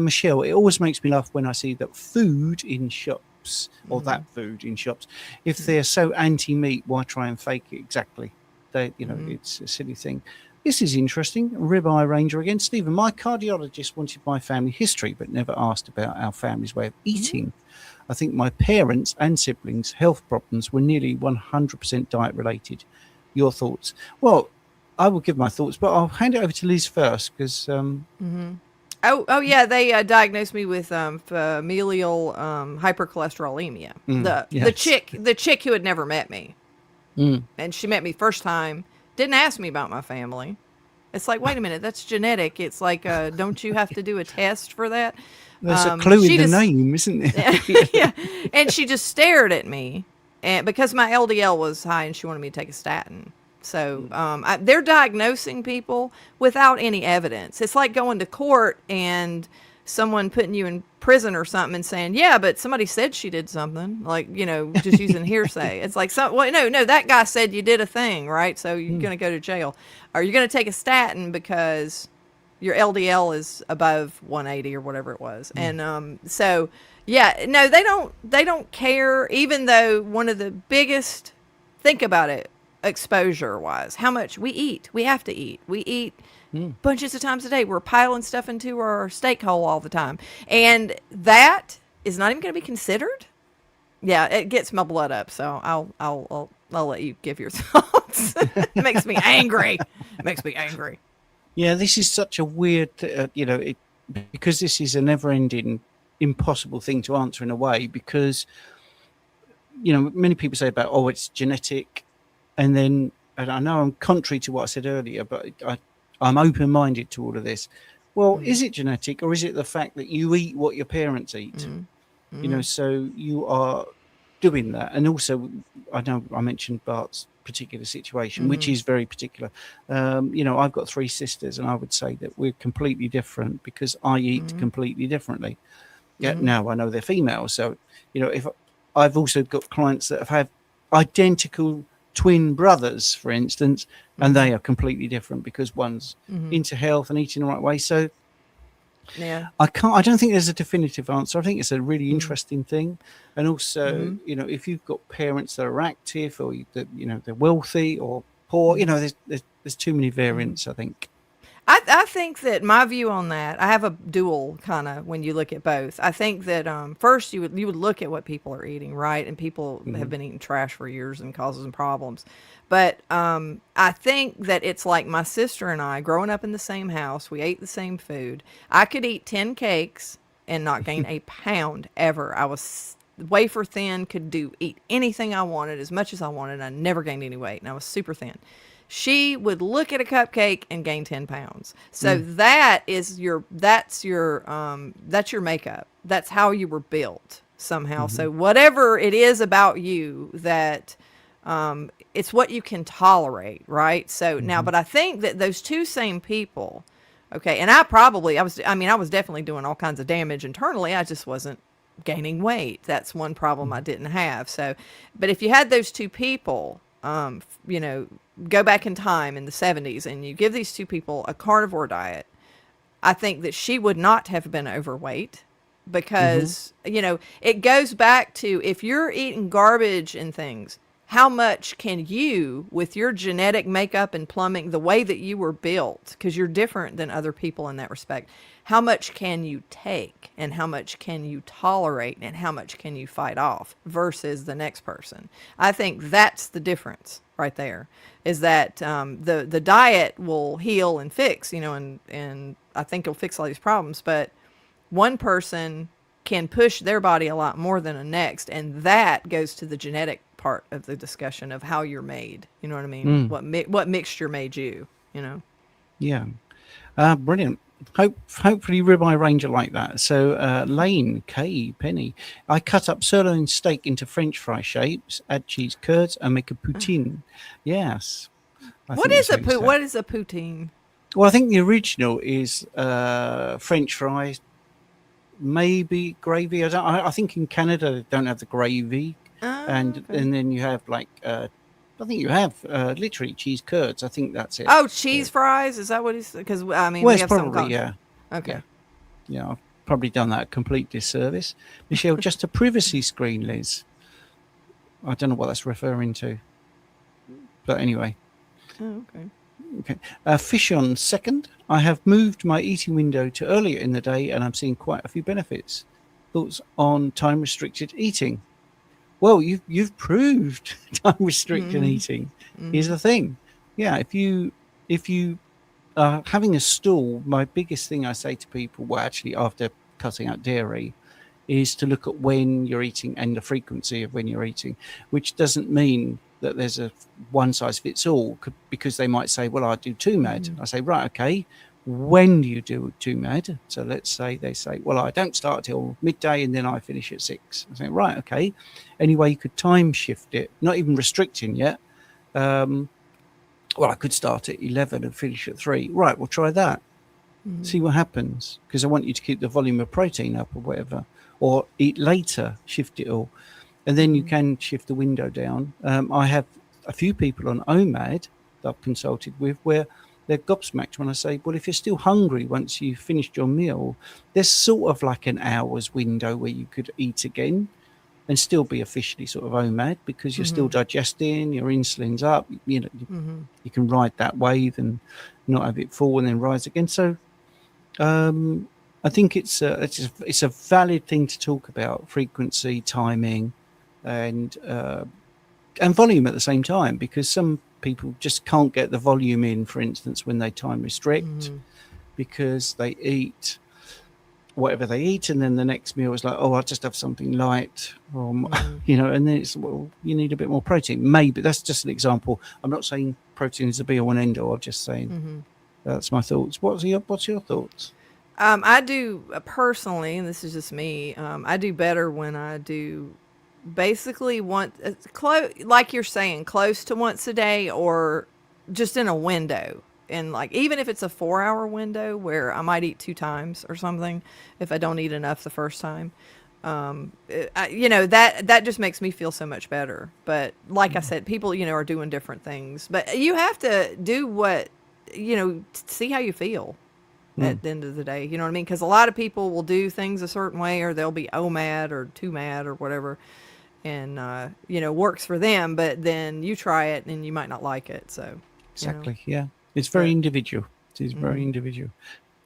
Michelle, it always makes me laugh when I see that food in shops, or that food in shops. If they're so anti-meat, why try and fake it? Exactly. It's a silly thing. This is interesting. Ribeye Ranger again. Stephen, my cardiologist wanted my family history, but never asked about our family's way of eating. I think my parents and siblings' health problems were nearly 100% diet related. Your thoughts? Well, I will give my thoughts, but I'll hand it over to Liz first because Oh yeah, they diagnosed me with familial hypercholesterolemia. yes. The chick who had never met me, and she met me first time, didn't ask me about my family. It's like, wait a minute, that's genetic. It's like, don't you have to do a test for that? There's a clue in She the just, name, isn't there? yeah, and she just stared at me, and because my LDL was high, and she wanted me to take a statin. So they're diagnosing people without any evidence. It's like going to court and someone putting you in prison or something and saying, yeah, but somebody said she did something, like, you know, just using hearsay. It's like, well, no, that guy said you did a thing, right? So you're going to go to jail. Or you're going to take a statin because your LDL is above 180 or whatever it was. And so, yeah, no, they don't care, even though one of the biggest, think about it, exposure wise, how much we have to eat, we eat bunches of times a day, we're piling stuff into our steak hole all the time, and that is not even going to be considered. Yeah, it gets my blood up, so I'll let you give your thoughts. It makes me angry. Yeah, this is such a weird, because this is a never-ending, impossible thing to answer in a way, because, many people say about, oh, it's genetic, and I know I'm contrary to what I said earlier, but I'm open-minded to all of this. Well, is it genetic, or is it the fact that you eat what your parents eat? So you are doing that. And also, I know I mentioned Bart's particular situation, which is very particular. I've got 3 sisters, and I would say that we're completely different because I eat completely differently. Yeah, now I know they're females, so if I've also got clients that have had identical twin brothers, for instance, and they are completely different because one's into health and eating the right way. So Yeah. I don't think there's a definitive answer. I think it's a really interesting thing. And also, if you've got parents that are active, or they're wealthy or poor, there's too many variants, I think. I think that my view on that, I have a dual kind of when you look at both. I think that first you would look at what people are eating, right? And people have been eating trash for years and causing problems. But I think that it's like my sister and I growing up in the same house. We ate the same food. I could eat 10 cakes and not gain a pound ever. I was wafer thin, could eat anything I wanted, as much as I wanted. I never gained any weight, and I was super thin. She would look at a cupcake and gain 10 pounds. So that's your makeup. That's how you were built somehow. So whatever it is about you that, it's what you can tolerate, right? So now, but I think that those two same people, okay, and I was definitely doing all kinds of damage internally. I just wasn't gaining weight. That's one problem I didn't have. So, but if you had those two people, go back in time in the 70s and you give these two people a carnivore diet, I think that she would not have been overweight because, it goes back to, if you're eating garbage and things, how much can you, with your genetic makeup and plumbing, the way that you were built, because you're different than other people in that respect, how much can you take and how much can you tolerate and how much can you fight off versus the next person? I think that's the difference right there, is that the diet will heal and fix, and I think it'll fix all these problems. But one person can push their body a lot more than a next, and that goes to the genetic part of the discussion of how you're made. You know what I mean? Mm, What mixture made you? You know. yeah. Brilliant. Hopefully ribeye range are like that. So Lane, Kay, Penny. I cut up sirloin steak into French fry shapes, add cheese curds, and make a poutine. Yes, I think that's how you say it. What is a poutine? Well, I think the original is French fries, maybe gravy. I think in Canada they don't have the gravy, Oh, and okay. then you have like I think you have literally cheese curds. I think that's it. Oh, cheese fries? Is that what he's? Because I mean, Well, we it's have some probably called. yeah. Okay. Yeah. Yeah, I've probably done that a complete disservice. Michelle, just a privacy screen, Liz. I don't know what that's referring to. But anyway, Oh, okay. okay. Fish on second. I have moved my eating window to earlier in the day and I'm seeing quite a few benefits. Thoughts on time restricted eating? Well, you've proved time restricted Mm-hmm. eating is Mm-hmm. the thing. Yeah, if you having a stool, my biggest thing I say to people, well, actually, after cutting out dairy, is to look at when you're eating and the frequency of when you're eating, which doesn't mean that there's a one size fits all, because they might say, well, I do two med. Mm-hmm. I say, right, okay. When do you do two med? So let's say they say, well, I don't start till midday and then I finish at 6. I say, right, okay. Anyway, you could time shift it, not even restricting yet. Um, well, I could start at 11 and finish at 3. Right, we'll try that. Mm-hmm. See what happens, because I want you to keep the volume of protein up or whatever, or eat later, shift it all. And then you Mm-hmm. can shift the window down. I have a few people on OMAD that I've consulted with where they're gobsmacked when I say, well, if you're still hungry once you've finished your meal, there's sort of like an hour's window where you could eat again and still be officially sort of OMAD, because you're still Mm-hmm. digesting, your insulin's up, Mm-hmm. you can ride that wave and not have it fall and then rise again. So I think it's a valid thing to talk about: frequency, timing, and volume at the same time, because some people just can't get the volume in. For instance, when they time restrict, Mm-hmm. because they eat whatever they eat, and then the next meal is like, oh, I'll just have something light, or Mm-hmm. and then it's, well, you need a bit more protein. Maybe that's just an example. I'm not saying protein is the be all and end all. I'm just saying Mm-hmm. that's my thoughts. What's your thoughts? I do personally, and this is just me. I do better when I do basically once, close, like you're saying, close to once a day, or just in a window. And like even if it's a 4 hour window where I might eat 2 times or something, if I don't eat enough the first time, that just makes me feel so much better. But like I said, people are doing different things, but you have to do what see how you feel Mm. at the end of the day. You know what I mean? Because a lot of people will do things a certain way, or they'll be mad or too mad or whatever, and works for them. But then you try it and you might not like it. So, Exactly. Yeah. It's very but individual. It is very mm, individual.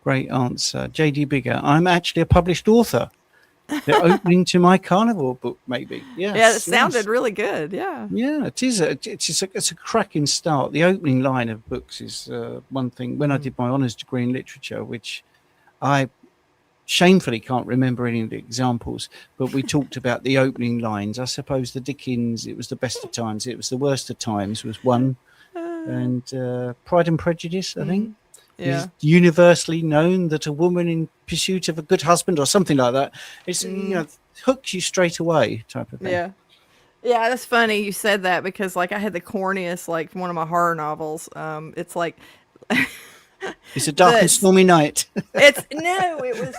Great answer. JD Bigger. I'm actually a published author. The opening to my Carnivore book, maybe. yeah, it Yes. sounded Yes. really good. Yeah. Yeah, it is. It's a cracking start. The opening line of books is one thing. When I Mm-hmm. did my honours degree in literature, which I shamefully can't remember any of the examples, but we talked about the opening lines. I suppose the Dickens, it was the best of times, it was the worst of times, was one. And Pride and Prejudice, I think, Mm-hmm. is Yeah. universally known that a woman in pursuit of a good husband or something like that, it's, Mm, hooks you straight away type of thing. yeah. Yeah, that's funny you said that because like I had the corniest like one of my horror novels. It's like It's a dark and the stormy night. it's no, it was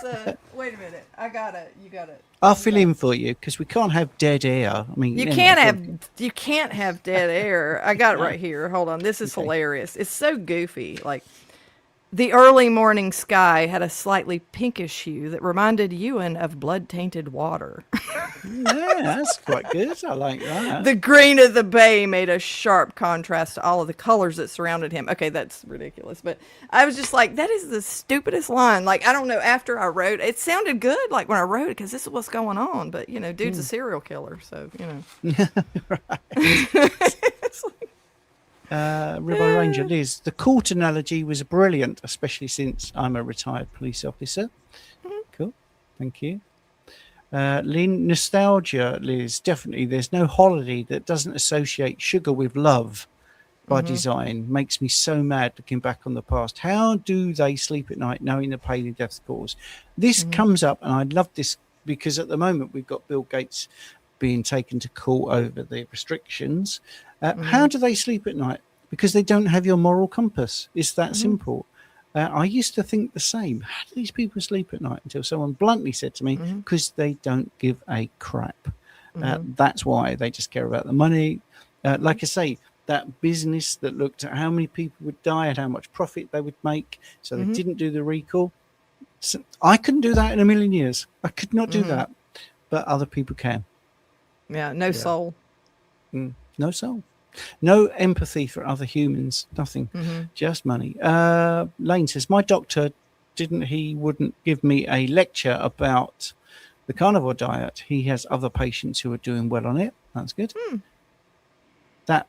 wait a minute. I got it. You got it. I'll You fill got it. in for you because we can't have dead air. I mean, You can't have dead air. I got it no. right here. Hold on. This is Okay. hilarious. It's so goofy. Like the early morning sky had a slightly pinkish hue that reminded Ewan of blood-tainted water. Yeah, that's quite good. I like that. The green of the bay made a sharp contrast to all of the colors that surrounded him. Okay, that's ridiculous, but I was just like, that is the stupidest line. Like, I don't know, after I wrote it sounded good, like when I wrote it, because this is what's going on, but, dude's a serial killer, so. It's like, Ribeye Ranger Liz, the court analogy was brilliant, especially since I'm a retired police officer. Cool. Thank you. Lynn, nostalgia, Liz, definitely. There's no holiday that doesn't associate sugar with love by design. Makes me so mad looking back on the past. How do they sleep at night knowing the pain and death cause? This comes up, and I love this because at the moment we've got Bill Gates being taken to court over the restrictions. How do they sleep at night? Because they don't have your moral compass. It's that simple. I used to think the same. How do these people sleep at night? Until someone bluntly said to me, because they don't give a crap. That's why they just care about the money. Like I say, that business that looked at how many people would die and how much profit they would make. So they didn't do the recall. So I couldn't do that in a million years. I could not do that. But other people can. Yeah, no soul. No soul. No empathy for other humans. Nothing. Just money. Lane says, my doctor wouldn't give me a lecture about the carnivore diet. He has other patients who are doing well on it. That's good. That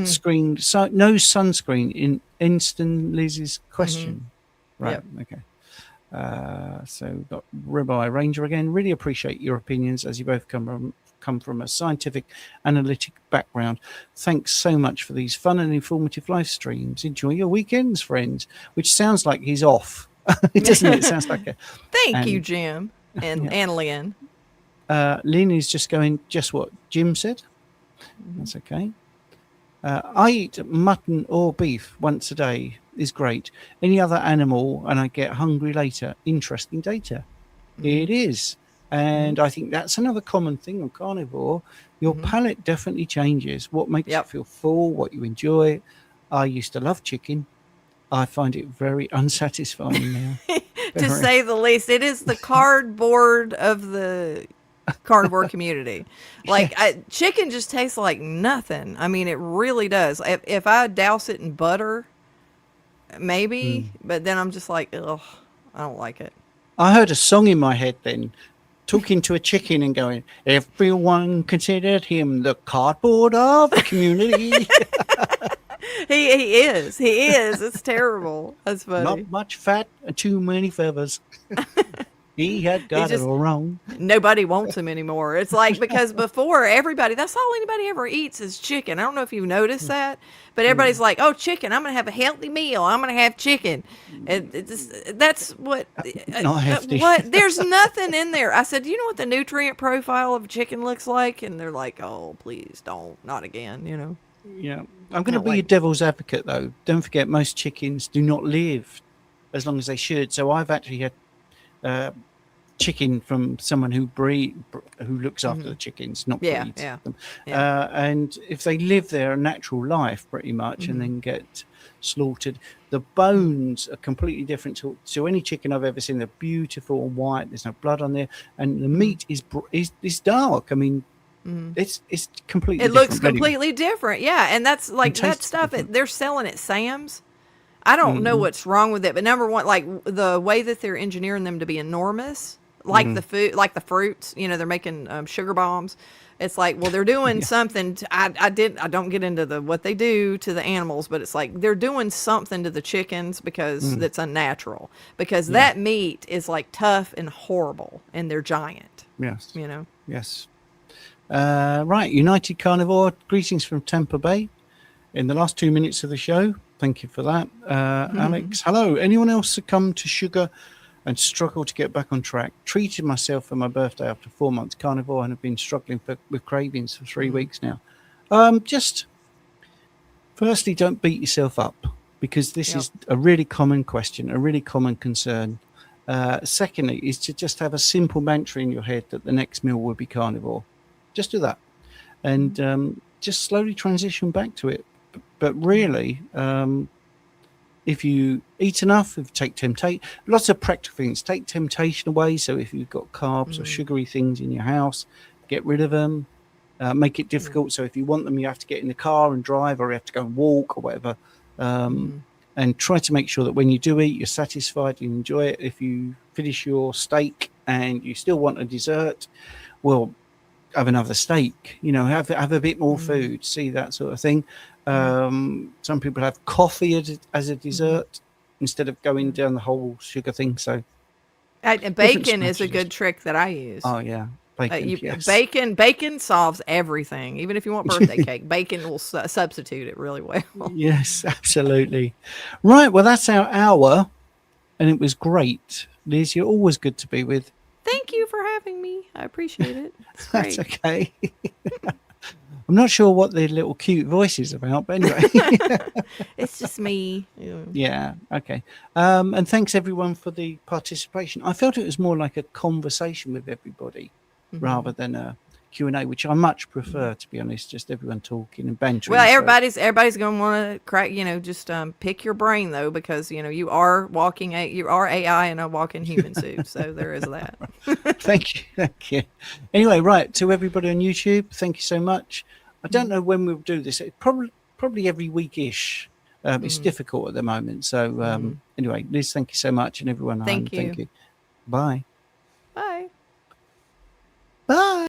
screen, so no sunscreen in Instant Liz's question. Right. Yep. Okay. So we've got Ribeye Ranger again. Really appreciate your opinions as you both come from a scientific, analytic background. Thanks so much for these fun and informative live streams. Enjoy your weekends, friends. Which sounds like he's off, doesn't it? It sounds like a. Thank you, Jim and Lynn. Lynn is just going. Just what Jim said. That's okay. I eat mutton or beef once a day. Is great. Any other animal, and I get hungry later. Interesting data. It is. And I think that's another common thing on carnivore. Your palate definitely changes. What makes you feel full, what you enjoy. I used to love chicken. I find it very unsatisfying now. To say the least. It is the cardboard of the carnivore community. Like chicken just tastes like nothing. I mean, it really does. If I douse it in butter, maybe, but then I'm just like, ugh, I don't like it. I heard a song in my head then, talking to a chicken and going, everyone considered him the cardboard of the community. He is. It's terrible. That's funny. Not much fat and too many feathers. He had got it all wrong. Nobody wants him anymore. It's like, because before that's all anybody ever eats is chicken. I don't know if you've noticed that, but everybody's like, oh, chicken, I'm going to have a healthy meal. I'm going to have chicken. That's what, not healthy. What? There's nothing in there. I said, do you know what the nutrient profile of chicken looks like? And they're like, oh, please don't, not again, you know? Yeah. I'm going to be a devil's advocate though. Don't forget, most chickens do not live as long as they should. So I've actually had chicken from someone who looks after the chickens, not breeds them. And if they live their natural life pretty much and then get slaughtered, the bones are completely different to any chicken I've ever seen. They're beautiful and white. There's no blood on there, and the meat is dark. I mean, it's completely. It looks completely different. Yeah, and that's like that stuff. They're selling at Sam's. I don't know what's wrong with it, but number one, like the way that they're engineering them to be enormous, like the food, like the fruits, you know, they're making sugar bombs. It's like, well, they're doing something. I don't get into what they do to the animals, but it's like they're doing something to the chickens because that's unnatural. Because that meat is like tough and horrible, and they're giant. Yes, you know. Yes. Right, United Carnivore. Greetings from Tampa Bay. In the last 2 minutes of the show. Thank you for that. Alex, hello. Anyone else succumb to sugar and struggle to get back on track? Treated myself for my birthday after 4 months carnivore and have been struggling with cravings for 3 weeks now. Just firstly, don't beat yourself up, because this is a really common question, a really common concern. Secondly, is to just have a simple mantra in your head that the next meal will be carnivore. Just do that. And just slowly transition back to it. But really, if you eat enough, take temptation, lots of practical things. Take temptation away. So if you've got carbs or sugary things in your house, get rid of them. Make it difficult. So if you want them, you have to get in the car and drive, or you have to go and walk or whatever. And try to make sure that when you do eat, you're satisfied, you enjoy it. If you finish your steak and you still want a dessert, well, have another steak, you know, have a bit more food, see that sort of thing. Some people have coffee as a dessert instead of going down the whole sugar thing. So And different bacon is a strategies. good trick that I use. Oh yeah, bacon. Yes. Bacon solves everything. Even if you want birthday cake, bacon will substitute it really well. Yes, absolutely. Right. Well, that's our hour, and it was great, Liz. You're always good to be with. Thank you for having me. I appreciate it. It's That's great. okay. I'm not sure what the little cute voice is about, but anyway. It's just me. Yeah. Okay. And thanks everyone for the participation. I felt it was more like a conversation with everybody rather than a Q&A, which I much prefer, to be honest. Just everyone talking and bantering. Well, so- everybody's going to want to crack. Just pick your brain though, because you are you are AI in a walking human suit. So there is that. Thank you. Thank you. Anyway, right. To everybody on YouTube, thank you so much. I don't know when we'll do this. Probably every week-ish. It's difficult at the moment. So anyway, Liz, thank you so much. And everyone at home, Thank you. thank you. Bye. Bye. Bye.